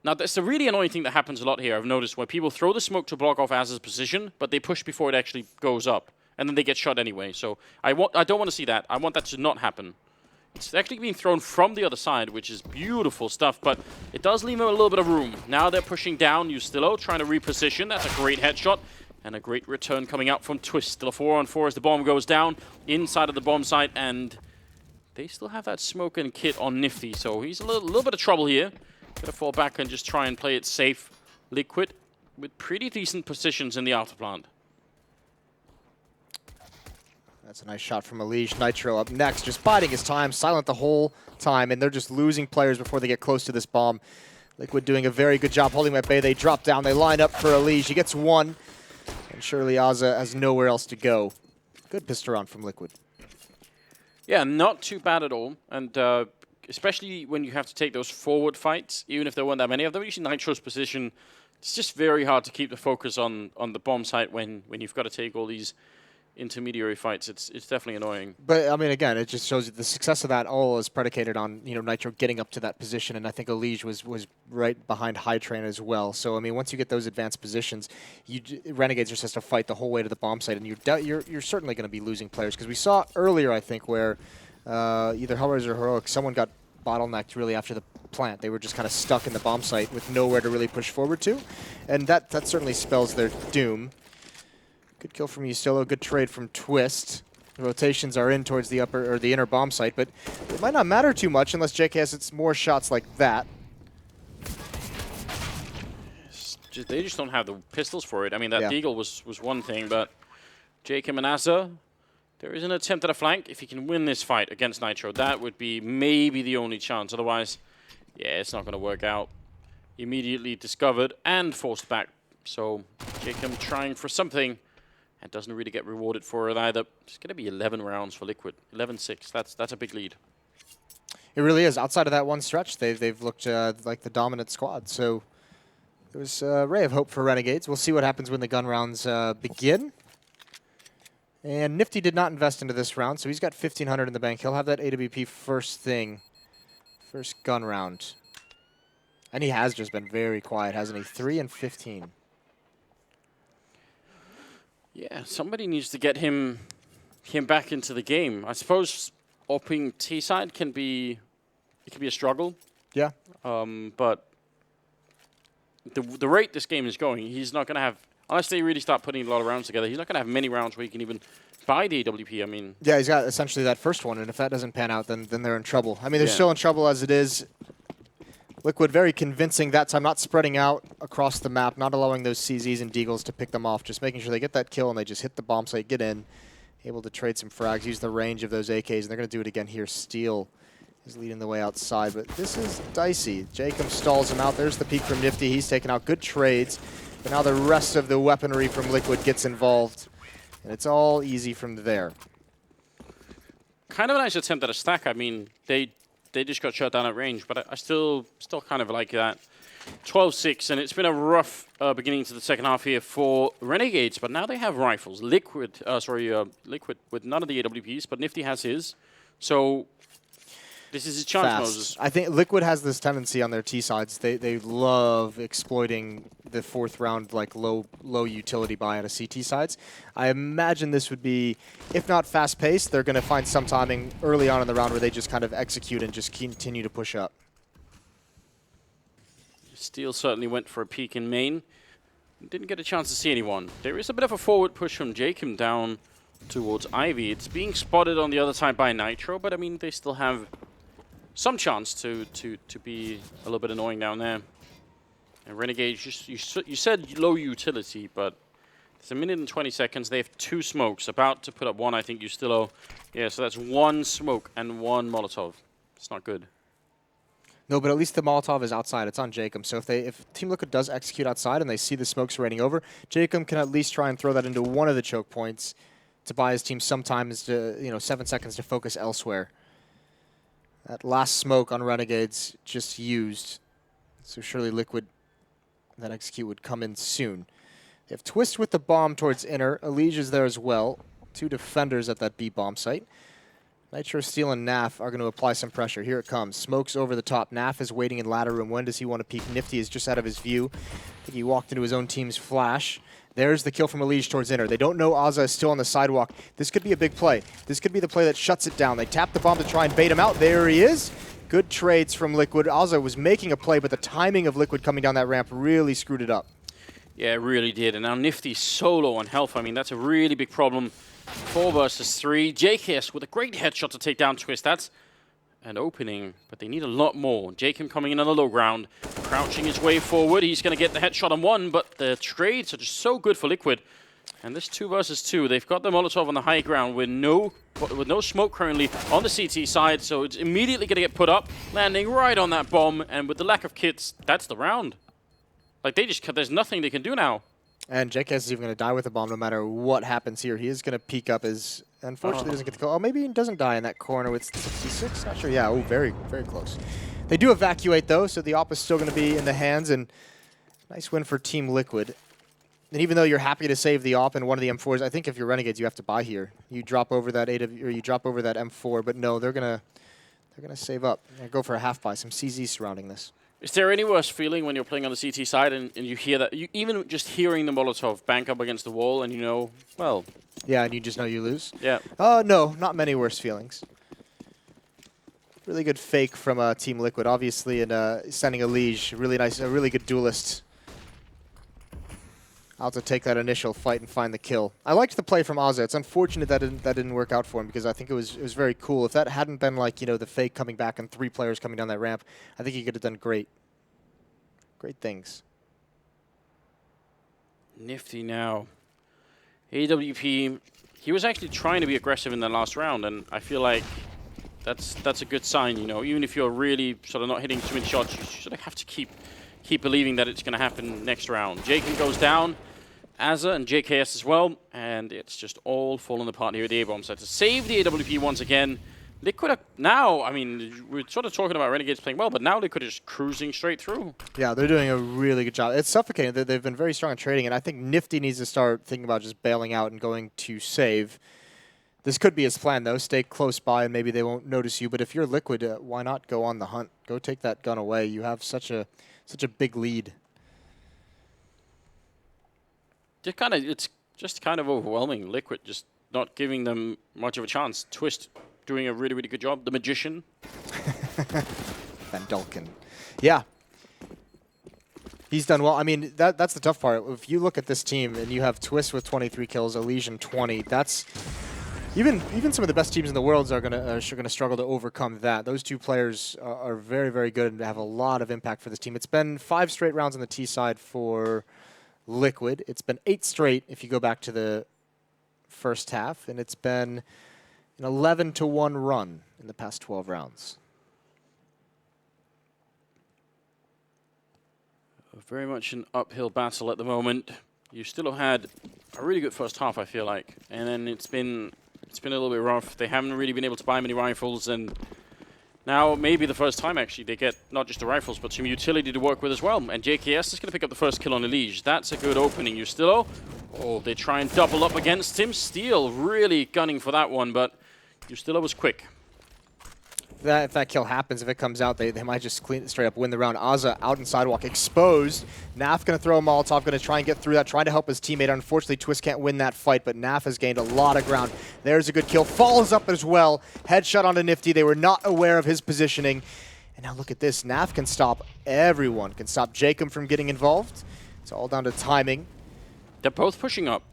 now that's a really annoying thing that happens a lot here, I've noticed, where people throw the smoke to block off Azza's position, but they push before it actually goes up, and then they get shot anyway. So I don't want to see that. I want that to not happen. It's actually being thrown from the other side, which is beautiful stuff, but it does leave him a little bit of room. Now they're pushing down. Ustillo trying to reposition. That's a great headshot. And a great return coming out from Twist. Still a 4-on-4 as the bomb goes down inside of the bomb site, and they still have that smoke and kit on Nifty, so he's a little bit of trouble here. Gonna fall back and just try and play it safe. Liquid with pretty decent positions in the outer plant. That's a nice shot from Elige. Nitro up next, just biding his time, silent the whole time, and they're just losing players before they get close to this bomb. Liquid doing a very good job holding at bay. They drop down, they line up for Elige. He gets 1. And surely Azza has nowhere else to go. Good pistol round from Liquid. Yeah, not too bad at all. And especially when you have to take those forward fights, even if there weren't that many of them. Usually Nitro's position, it's just very hard to keep the focus on the bomb site when you've got to take all these intermediary fights. It's definitely annoying. But I mean, again, it just shows you the success of that all is predicated on Nitro getting up to that position, and I think Elige was right behind High Train as well. So I mean, once you get those advanced positions, Renegades are just to fight the whole way to the bomb site, and you're certainly going to be losing players, because we saw earlier, I think, where either Hellraiser or Heroic, someone got bottlenecked really after the plant. They were just kind of stuck in the bomb site with nowhere to really push forward to, and that certainly spells their doom. Good kill from Ustillo, good trade from Twist. The rotations are in towards the upper or the inner bomb site, but it might not matter too much unless JK has more shots like that. They just don't have the pistols for it. I mean, that Yeah. Deagle was one thing, but Jacob and Azza, there is an attempt at a flank. If he can win this fight against Nitro, that would be maybe the only chance. Otherwise, yeah, it's not going to work out. Immediately discovered and forced back. So Jacob trying for something. And doesn't really get rewarded for it either. It's going to be 11 rounds for Liquid. 11-6. That's a big lead. It really is. Outside of that one stretch, they've looked like the dominant squad. So there was a ray of hope for Renegades. We'll see what happens when the gun rounds begin. And Nifty did not invest into this round, so he's got 1,500 in the bank. He'll have that AWP first gun round. And he has just been very quiet, hasn't he? 3 and 15. Yeah, somebody needs to get him back into the game. I suppose opening T side can be a struggle. Yeah. But the rate this game is going, he's not going to have, unless they really start putting a lot of rounds together, he's not going to have many rounds where he can even buy the AWP. I mean, yeah, he's got essentially that first one, and if that doesn't pan out, then they're in trouble. I mean, they're Yeah. still in trouble as it is. Liquid very convincing that time, not spreading out across the map, not allowing those CZs and Deagles to pick them off, just making sure they get that kill and they just hit the bomb site, get in, able to trade some frags, use the range of those AKs, and they're going to do it again here. Steel is leading the way outside, but this is dicey. Jacob stalls him out. There's the peek from Nifty. He's taken out good trades, but now the rest of the weaponry from Liquid gets involved, and it's all easy from there. kind of a nice attempt at a stack. I mean, they just got shut down at range, but I still kind of like that. 12-6, and it's been a rough beginning to the second half here for Renegades, but now they have rifles. Liquid with none of the AWPs, but Nifty has his. So this is his chance, Moses. I think Liquid has this tendency on their T sides. They love exploiting the fourth round like low utility buy out of CT sides. I imagine this would be, if not fast paced, they're going to find some timing early on in the round where they just kind of execute and just continue to push up. Steel certainly went for a peek in main. Didn't get a chance to see anyone. There is a bit of a forward push from Jacob down towards Ivy. It's being spotted on the other side by Nitro, but I mean, they still have some chance to be a little bit annoying down there. And Renegades, you said low utility, but it's 1 minute and 20 seconds. They have 2 smokes. About to put up 1, I think you still owe. Yeah, so that's 1 smoke and 1 Molotov. It's not good. No, but at least the Molotov is outside. It's on Jacob. So if Team Liquid does execute outside and they see the smokes raining over, Jacob can at least try and throw that into one of the choke points to buy his team sometimes 7 seconds to focus elsewhere. That last smoke on Renegades just used. So surely Liquid, that execute would come in soon. They have Twist with the bomb towards inner. Elige is there as well. 2 defenders at that B bomb site. Nitro, Steel, and Naf are going to apply some pressure. Here it comes. Smokes over the top. Naf is waiting in ladder room. When does he want to peek? Nifty is just out of his view. I think he walked into his own team's flash. There's the kill from Elige towards inner. They don't know Azza is still on the sidewalk. This could be a big play. This could be the play that shuts it down. They tap the bomb to try and bait him out. There he is. Good trades from Liquid. Azza was making a play, but the timing of Liquid coming down that ramp really screwed it up. Yeah, it really did. And now Nifty's solo on health. I mean, that's a really big problem. 4 versus 3. JKS with a great headshot to take down Twist. That's an opening, but they need a lot more. Jacob coming in on the low ground, crouching his way forward. He's going to get the headshot on 1, but the trades are just so good for Liquid. And this 2 versus 2, they've got the Molotov on the high ground with no smoke currently on the CT side, so it's immediately going to get put up, landing right on that bomb. And with the lack of kits, that's the round. Like, there's nothing they can do now. And JKS is even going to die with the bomb no matter what happens here. He is going to peek up his... Unfortunately, doesn't get the kill. Oh, maybe he doesn't die in that corner with 66. Not sure. Yeah, oh, very, very close. They do evacuate, though, so the op is still going to be in the hands. And nice win for Team Liquid. And even though you're happy to save the op and one of the M4s, I think if you're Renegades, you have to buy here. You drop over that you drop over that M4, but no, they're gonna save up. They're go for a half buy. Some CZ surrounding this. Is there any worse feeling when you're playing on the CT side and you hear that, even just hearing the Molotov bank up against the wall and you know, well... Yeah, and you just know you lose? Yeah. No, not many worse feelings. Really good fake from Team Liquid, obviously, and sending Elige. Really nice, a really good duelist. Out to take that initial fight and find the kill. I liked the play from Azza. It's unfortunate that didn't work out for him because I think it was very cool. If that hadn't been like, the fake coming back and 3 players coming down that ramp, I think he could have done great things. Nifty now. AWP, he was actually trying to be aggressive in the last round, and I feel like that's a good sign, Even if you're really sort of not hitting too many shots, you sort of have to keep believing that it's going to happen next round. Jacob goes down, Azza and JKS as well, and it's just all falling apart here at the A-bomb side. To save the AWP once again, Liquid are now, I mean, we're sort of talking about Renegades playing well, but now Liquid are just cruising straight through. Yeah, they're doing a really good job. It's suffocating. They've been very strong at trading, and I think Nifty needs to start thinking about just bailing out and going to save. This could be his plan, though. Stay close by, and maybe they won't notice you. But if you're Liquid, why not go on the hunt? Go take that gun away. You have such a big lead. It's just kind of overwhelming. Liquid just not giving them much of a chance. Twist doing a really, really good job. The Magician. Van Dulken. Yeah. He's done well. I mean, that's the tough part. If you look at this team and you have Twist with 23 kills, Elysium 20, that's... Even some of the best teams in the world are gonna struggle to overcome that. Those 2 players are very, very good and have a lot of impact for this team. It's been 5 straight rounds on the T side for Liquid. It's been 8 straight if you go back to the first half, and it's been an 11-1 run in the past 12 rounds. Very much an uphill battle at the moment. You still have had a really good first half, I feel like, and then it's been a little bit rough. They haven't really been able to buy many rifles, and Now, maybe the first time, actually, they get not just the rifles, but some utility to work with as well. And JKS is going to pick up the first kill on Elige. That's a good opening. Justillo, oh, they try and double up against him. Steel really gunning for that one, but Justillo was quick. If that kill happens, if it comes out, they might just straight up win the round. Azza out in sidewalk, exposed. Naf going to throw a Molotov, going to try and get through that, trying to help his teammate. Unfortunately, Twist can't win that fight, but Naf has gained a lot of ground. There's a good kill. Follows up as well. Headshot onto Nifty. They were not aware of his positioning. And now look at this. Naf can stop everyone. Can stop Jacob from getting involved. It's all down to timing. They're both pushing up.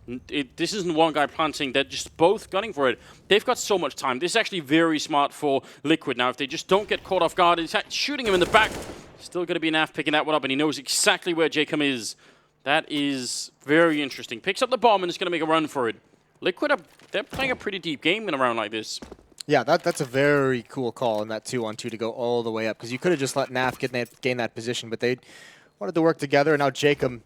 This isn't one guy planting. They're just both gunning for it. They've got so much time. This is actually very smart for Liquid now. If they just don't get caught off guard, it's shooting him in the back. Still going to be Naf picking that one up, and he knows exactly where Jacob is. That is very interesting. Picks up the bomb and is going to make a run for it. Liquid, they're playing a pretty deep game in a round like this. Yeah, that's a very cool call in that 2-on-2 to go all the way up, because you could have just let Naf gain that position, but they wanted to work together, and now Jacob...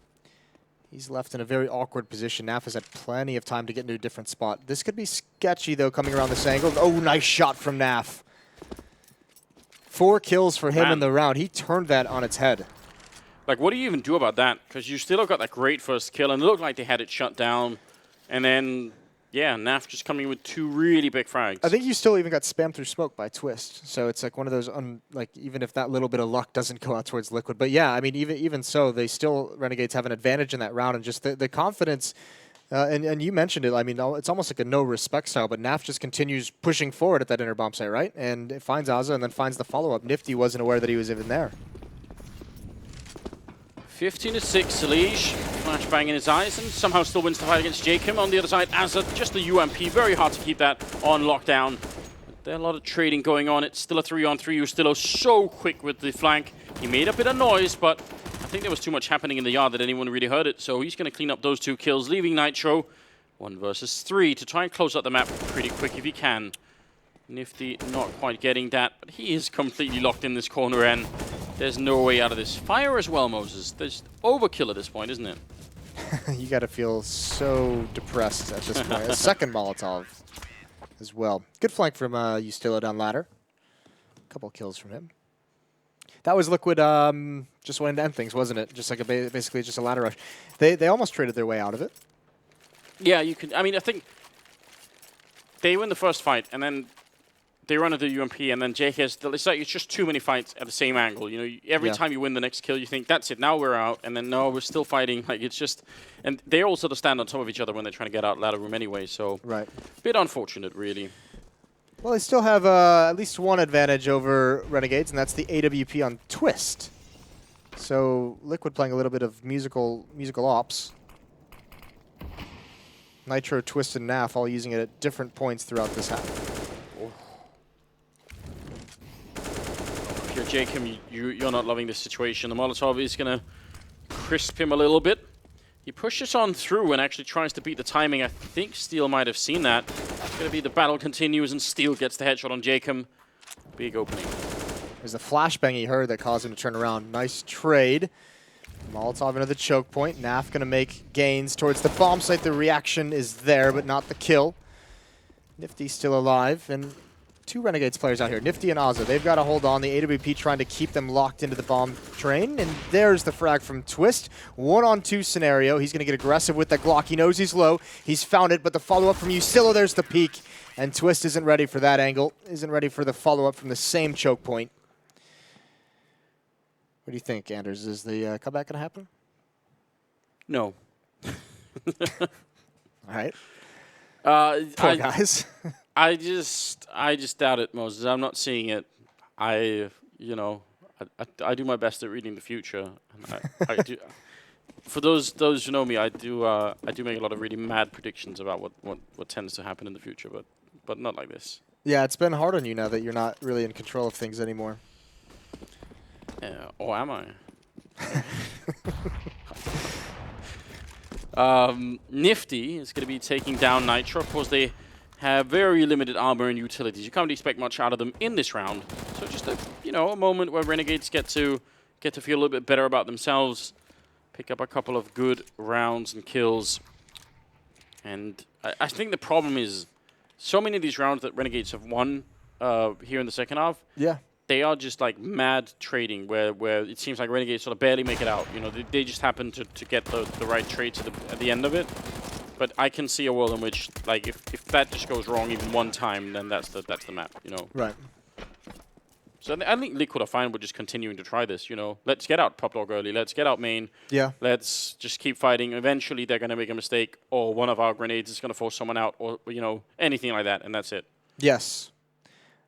He's left in a very awkward position. Naf has had plenty of time to get into a different spot. This could be sketchy, though, coming around this angle. Oh, nice shot from Naf. 4 kills for him in the round. He turned that on its head. Like, what do you even do about that? Because you still got that great first kill, and it looked like they had it shut down. And then, yeah, Naf just coming with 2 really big frags. I think you still even got spammed through smoke by Twist. So it's like one of those, like, even if that little bit of luck doesn't go out towards Liquid. But yeah, I mean, even so, they still, Renegades have an advantage in that round. And just the confidence, and you mentioned it, I mean, it's almost like a no-respect style, but Naf just continues pushing forward at that inner bomb site, right? And it finds Azza and then finds the follow-up. Nifty wasn't aware that he was even there. 15-6, Elige. Flashbang in his eyes, and somehow still wins the fight against Jacob. On the other side, Azza, just the UMP. Very hard to keep that on lockdown. There's a lot of trading going on. It's still a 3-on-3. Justillo so quick with the flank. He made a bit of noise, but I think there was too much happening in the yard that anyone really heard it. So he's going to clean up those 2 kills, leaving Nitro 1 versus 3 to try and close out the map pretty quick if he can. Nifty not quite getting that, but he is completely locked in this corner, and there's no way out of this. Fire as well, Moses. There's overkill at this point, isn't it? You got to feel so depressed at this point. A second Molotov as well. Good flank from Justillo down ladder. A couple kills from him. That was Liquid just wanting to end things, wasn't it? Just like basically just a ladder rush. They almost traded their way out of it. Yeah, you can. I mean, I think they win the first fight, and then they run into the UMP, and then JKS, it's like it's just too many fights at the same angle. You know, every time you win the next kill, you think, that's it, now we're out, and then, no, we're still fighting. Like, it's just... And they all sort of stand on top of each other when they're trying to get out ladder room anyway, so... Right. Bit unfortunate, really. Well, they still have at least one advantage over Renegades, and that's the AWP on Twist. So, Liquid playing a little bit of musical ops. Nitro, Twist, and Naf all using it at different points throughout this half. If you're Jacob, you're not loving this situation. The Molotov is going to crisp him a little bit. He pushes on through and actually tries to beat the timing. I think Steel might have seen that. It's going to be the battle continues, and Steel gets the headshot on Jacob. Big opening. There's the flashbang he heard that caused him to turn around. Nice trade. Molotov into the choke point. Naf going to make gains towards the bomb site. The reaction is there, but not the kill. Nifty still alive, and 2 Renegades players out here. Nifty and Azza, they've got to hold on. The AWP trying to keep them locked into the bomb train, and there's the frag from Twist. 1-on-2 scenario. He's going to get aggressive with that Glock. He knows he's low. He's found it, but the follow-up from Justillo, there's the peek, and Twist isn't ready for that angle. Isn't ready for the follow-up from the same choke point. What do you think, Anders? Is the comeback going to happen? No. All right. Poor guys. I just doubt it, Moses. I'm not seeing it. I do my best at reading the future. And I do. For those who know me, I do make a lot of really mad predictions about what tends to happen in the future, but not like this. Yeah, it's been hard on you now that you're not really in control of things anymore. Or am I? Nifty is going to be taking down Nitro. Of course, they have very limited armor and utilities. You can't expect much out of them in this round. So just a moment where Renegades get to feel a little bit better about themselves, pick up a couple of good rounds and kills. And I think the problem is so many of these rounds that Renegades have won here in the second half. Yeah. they are just like mad trading, where it seems like Renegades sort of barely make it out. You know, they just happen to get the right trade at the end of it. But I can see a world in which, like, if that just goes wrong even one time, then that's the map. You know. Right. So I think Liquid are fine with just continuing to try this, you know. Let's get out Pop Dog early. Let's get out main. Yeah. Let's just keep fighting. Eventually, they're going to make a mistake, or one of our grenades is going to force someone out, or, you know, anything like that, and that's it. Yes.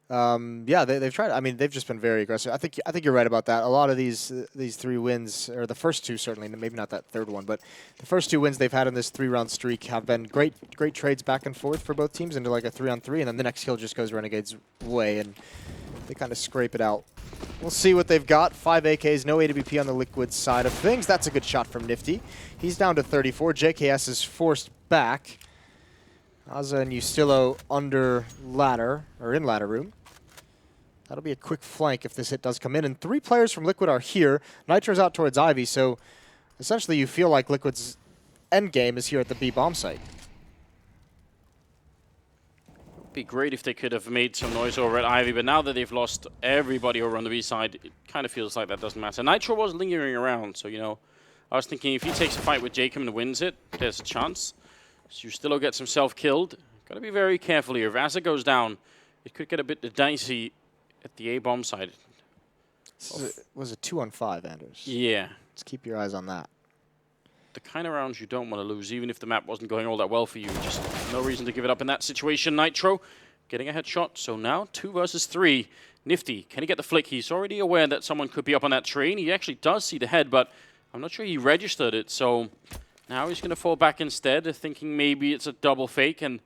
Yeah, they've tried. I mean, they've just been very aggressive. I think you're right about that. A lot of these 3 wins, or the first 2 certainly, maybe not that third one, but the first 2 wins they've had in this 3-round streak have been great trades back and forth for both teams into like a 3-on-3, and then the next kill just goes Renegades' way, and they kind of scrape it out. We'll see what they've got. 5 AKs, no AWP on the Liquid side of things. That's a good shot from Nifty. He's down to 34. JKS is forced back. Aza and Ustillo under ladder, or in ladder room. That'll be a quick flank if this hit does come in. And 3 players from Liquid are here. Nitro's out towards Ivy, so essentially you feel like Liquid's end game is here at the B bomb site. Be great if they could have made some noise over at Ivy, but now that they've lost everybody over on the B side, it kind of feels like that doesn't matter. Nitro was lingering around, so, you know, I was thinking if he takes a fight with Jacob and wins it, there's a chance. So Ustillo gets himself killed. Got to be very careful here. If Asa goes down, it could get a bit dicey at the A bomb side. Was a 2-on-5, Anders. Yeah. Let's keep your eyes on that. The kind of rounds you don't want to lose, even if the map wasn't going all that well for you. Just no reason to give it up in that situation. Nitro getting a headshot. So now 2 versus 3. Nifty, can he get the flick? He's already aware that someone could be up on that train. He actually does see the head, but I'm not sure he registered it. So now he's going to fall back instead, thinking maybe it's a double fake, and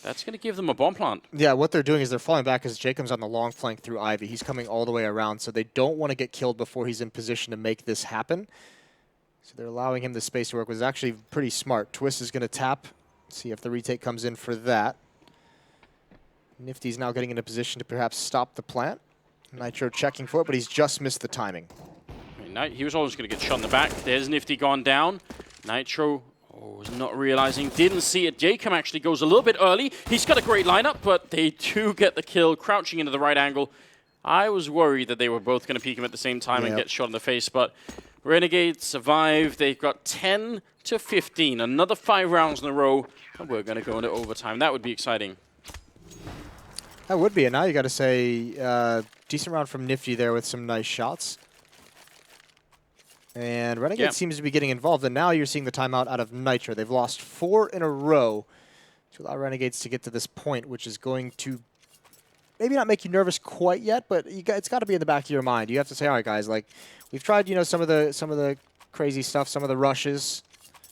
that's going to give them a bomb plant. Yeah, what they're doing is they're falling back as Jacob's on the long flank through Ivy. He's coming all the way around, so they don't want to get killed before he's in position to make this happen. So they're allowing him the space to work, which is actually pretty smart. Twist is going to tap, see if the retake comes in for that. Nifty's now getting into position to perhaps stop the plant. Nitro checking for it, but he's just missed the timing. He was always going to get shot in the back. There's Nifty gone down. Nitro was not realizing, didn't see it. Jacob actually goes a little bit early. He's got a great lineup, but they do get the kill, crouching into the right angle. I was worried that they were both going to peek him at the same time and get shot in the face, but Renegades survive. They've got 10 to 15, another 5 rounds in a row, and we're going to go into overtime. That would be exciting. That would be, and now you got to say, decent round from Nifty there with some nice shots. And Renegade seems to be getting involved, and now you're seeing the timeout out of Nitro. They've lost 4 in a row to allow Renegades to get to this point, which is going to maybe not make you nervous quite yet, but it's got to be in the back of your mind. You have to say, all right, guys, like we've tried, you know, some of the crazy stuff, some of the rushes,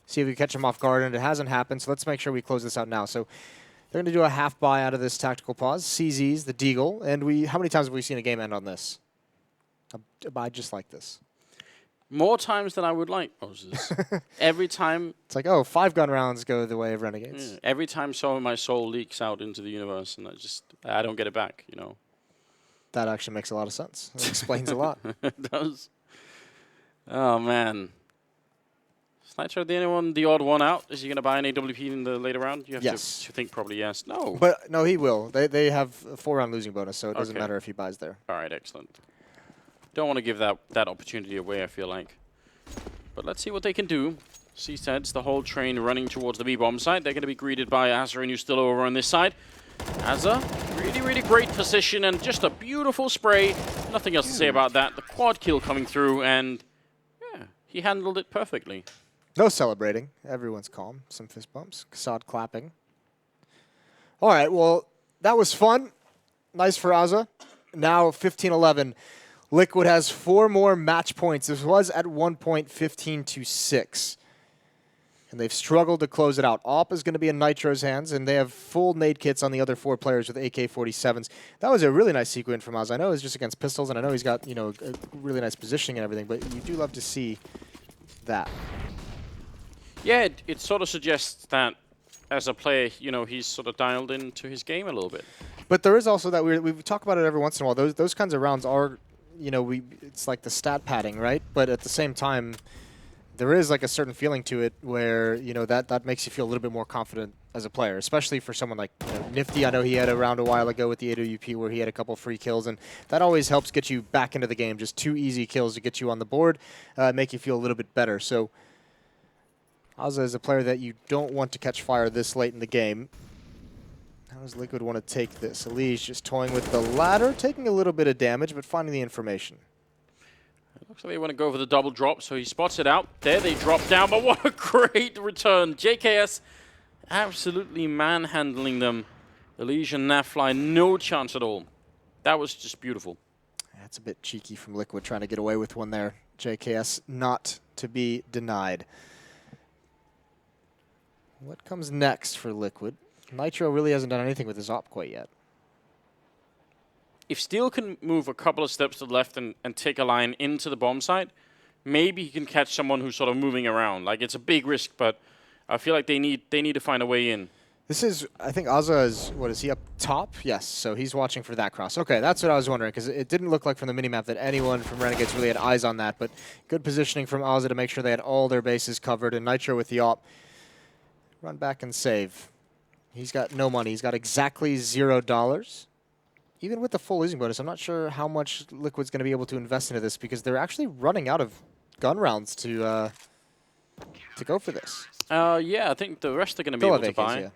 see if we catch them off guard, and it hasn't happened. So let's make sure we close this out now. So they're going to do a half buy out of this tactical pause. CZ's the Deagle, and how many times have we seen a game end on this? A buy just like this. More times than I would like, Moses. Every time. It's like, oh, 5-gun rounds go the way of Renegades. Yeah, every time some of my soul leaks out into the universe, and I don't get it back, you know. That actually makes a lot of sense. It explains a lot. It does. Oh, man. Is Nitro the only the odd one out? Is he going to buy an AWP in the later round? You have to think probably yes. No. But no, he will. They have a 4-round losing bonus, so it doesn't matter if he buys there. All right, excellent. Don't want to give that opportunity away, I feel like. But let's see what they can do. C-Seds, the whole train running towards the B-bomb site. They're going to be greeted by Azza and Ustillo over on this side. Azza, really, really great position and just a beautiful spray. Nothing else to say about that. The quad kill coming through, and yeah, he handled it perfectly. No celebrating. Everyone's calm. Some fist bumps. Kassad clapping. All right, well, that was fun. Nice for Azza. Now 15-11. Liquid has 4 more match points. This was at one point 15-6. And they've struggled to close it out. AWP is going to be in Nitro's hands, and they have full nade kits on the other 4 players with AK-47s. That was a really nice sequence from Oz. I know it was just against pistols, and I know he's got, you know, a really nice positioning and everything, but you do love to see that. Yeah, it sort of suggests that as a player, you know, he's sort of dialed into his game a little bit. But there is also that we talk about it every once in a while. Those kinds of rounds are, you know, it's like the stat padding, right? But at the same time, there is like a certain feeling to it where, you know, that makes you feel a little bit more confident as a player, especially for someone like Nifty. I know he had a round a while ago with the AWP where he had a couple free kills, and that always helps get you back into the game. Just 2 easy kills to get you on the board, make you feel a little bit better. So Azza is a player that you don't want to catch fire this late in the game. How does Liquid want to take this? Elise just toying with the ladder, taking a little bit of damage, but finding the information. It looks like they want to go for the double drop, so he spots it out. There they drop down, but what a great return. JKS absolutely manhandling them. Elysian Nafly, no chance at all. That was just beautiful. That's a bit cheeky from Liquid, trying to get away with one there. JKS not to be denied. What comes next for Liquid? Nitro really hasn't done anything with his op quite yet. If Steel can move a couple of steps to the left and take a line into the bomb site, maybe he can catch someone who's sort of moving around. Like, it's a big risk, but I feel like they need to find a way in. This is, I think Azza is, what is he, up top? Yes, so he's watching for that cross. Okay, that's what I was wondering, because it didn't look like from the minimap that anyone from Renegades really had eyes on that, but good positioning from Azza to make sure they had all their bases covered, and Nitro with the op. Run back and save. He's got no money. He's got exactly $0. Even with the full losing bonus, I'm not sure how much Liquid's going to be able to invest into this because they're actually running out of gun rounds to go for this. Yeah, I think the rest are going to be able to buy. Yeah.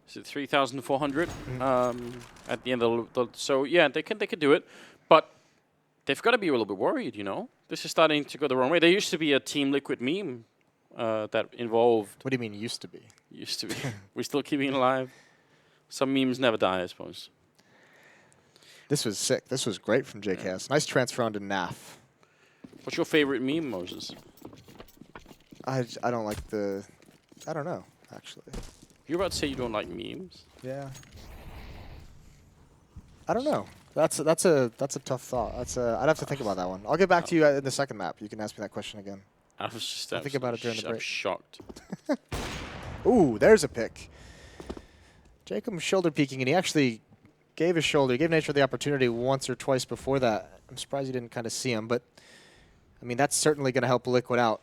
Is it 3,400 at the end of the... So, yeah, they can do it. But they've got to be a little bit worried, you know? This is starting to go the wrong way. There used to be a Team Liquid meme that involved... What do you mean used to be? Used to be. We're still keeping it alive. Some memes never die, I suppose. This was sick. This was great from JKS. Nice transfer onto Naf. What's your favorite meme, Moses? I don't like the... I don't know, actually. You're about to say you don't like memes? Yeah. I don't know. That's a tough thought. I'd have to think about that one. I'll get back to you in the second map. You can ask me that question again. I was just think about it during the break. I'm shocked. Ooh, there's a pick. Jacob shoulder peeking, and he actually gave his shoulder. He gave Nature the opportunity once or twice before that. I'm surprised he didn't kind of see him, but I mean, that's certainly going to help Liquid out.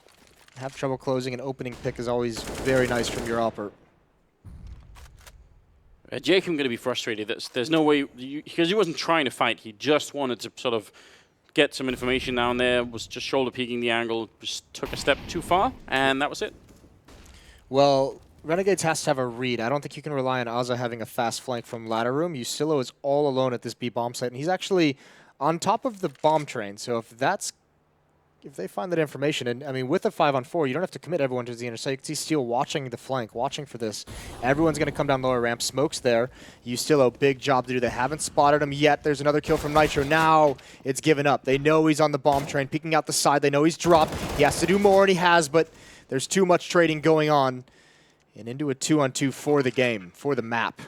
Have trouble closing an opening pick is always very nice from your opper. Jacob going to be frustrated. There's no way, because he wasn't trying to fight. He just wanted to sort of get some information down there, was just shoulder peeking the angle, just took a step too far, and that was it. Well, Renegades has to have a read. I don't think you can rely on Azza having a fast flank from ladder room. Yusilo is all alone at this B bomb site, and he's actually on top of the bomb train. So if they find that information, and I mean, with a 5-on-4, you don't have to commit everyone to the intersect. You can see Steel watching the flank, watching for this. Everyone's going to come down lower ramp. Smoke's there. Yusilo, big job to do. They haven't spotted him yet. There's another kill from Nitro. Now it's given up. They know he's on the bomb train, peeking out the side. They know he's dropped. He has to do more, and he has, but there's too much trading going on. And into a 2-on-2 for the game, for the map.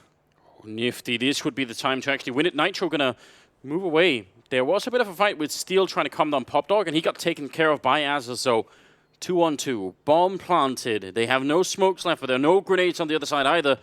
Oh, nifty. This would be the time to actually win it. Nitro going to move away. There was a bit of a fight with Steel trying to come down Pop Dog, and he got taken care of by Azza. So 2-on-2. Bomb planted. They have no smokes left, but there are no grenades on the other side either.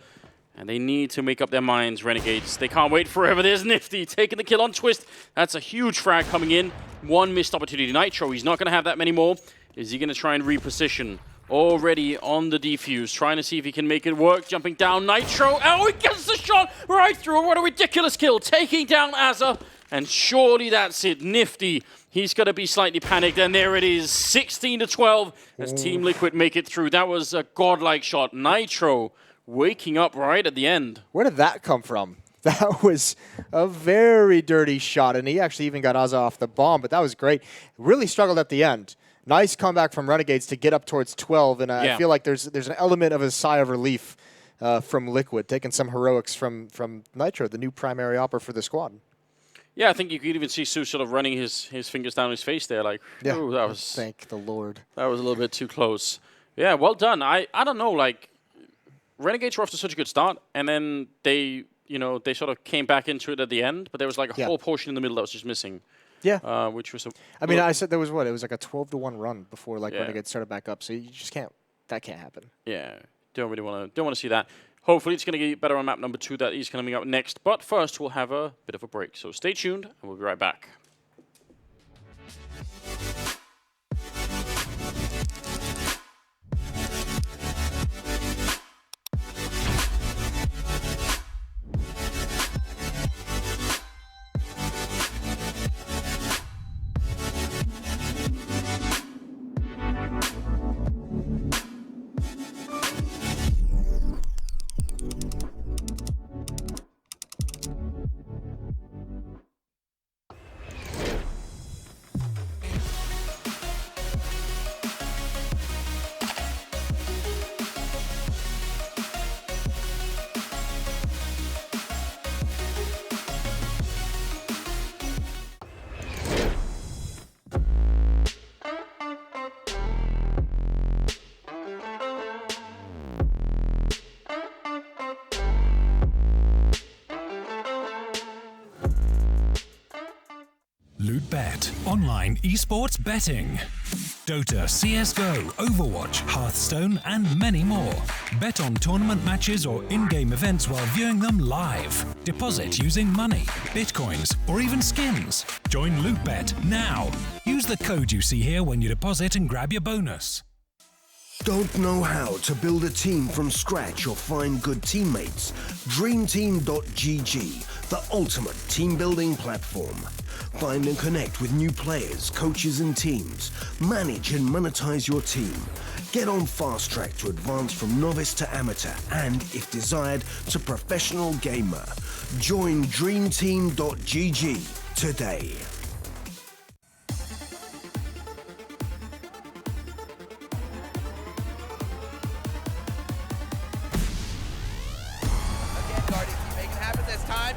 And they need to make up their minds, Renegades. They can't wait forever. There's Nifty taking the kill on Twist. That's a huge frag coming in. One missed opportunity. Nitro, he's not going to have that many more. Is he going to try and reposition? Already on the defuse, trying to see if he can make it work. Jumping down Nitro. Oh, he gets the shot right through. What a ridiculous kill. Taking down Azza. And surely that's it. Nifty. He's going to be slightly panicked. And there it is. 16-12 as Team Liquid make it through. That was a godlike shot. Nitro waking up right at the end. Where did that come from? That was a very dirty shot. And he actually even got Azza off the bomb. But that was great. Really struggled at the end. Nice comeback from Renegades to get up towards 12, and I feel like there's an element of a sigh of relief from Liquid, taking some heroics from Nitro, the new primary opper for the squad. Yeah, I think you could even see Sue sort of running his fingers down his face there, like, yeah, ooh, that was... Thank the Lord. That was a little bit too close. Yeah, well done. I don't know, like, Renegades were off to such a good start, and then they sort of came back into it at the end, but there was like a whole portion in the middle that was just missing. Yeah. Which was I mean, I said there was what? It was like a 12-1 run before like Renegades started back up. So you just can't. That can't happen. Yeah. Don't want to see that. Hopefully it's going to get better on map number 2 that is coming up next. But first we'll have a bit of a break. So stay tuned and we'll be right back. LootBet, online esports betting. Dota, CSGO, Overwatch, Hearthstone, and many more. Bet on tournament matches or in-game events while viewing them live. Deposit using money, bitcoins, or even skins. Join LootBet now. Use the code you see here when you deposit and grab your bonus. Don't know how to build a team from scratch or find good teammates? DreamTeam.gg, the ultimate team building platform. Find and connect with new players, coaches and teams. Manage and monetize your team. Get on fast track to advance from novice to amateur and, if desired, to professional gamer. Join DreamTeam.gg today.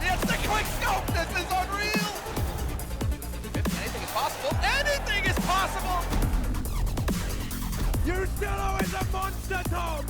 It's the quick scope! This is unreal! Anything is possible! Anything is possible! You still always a monster, Tom!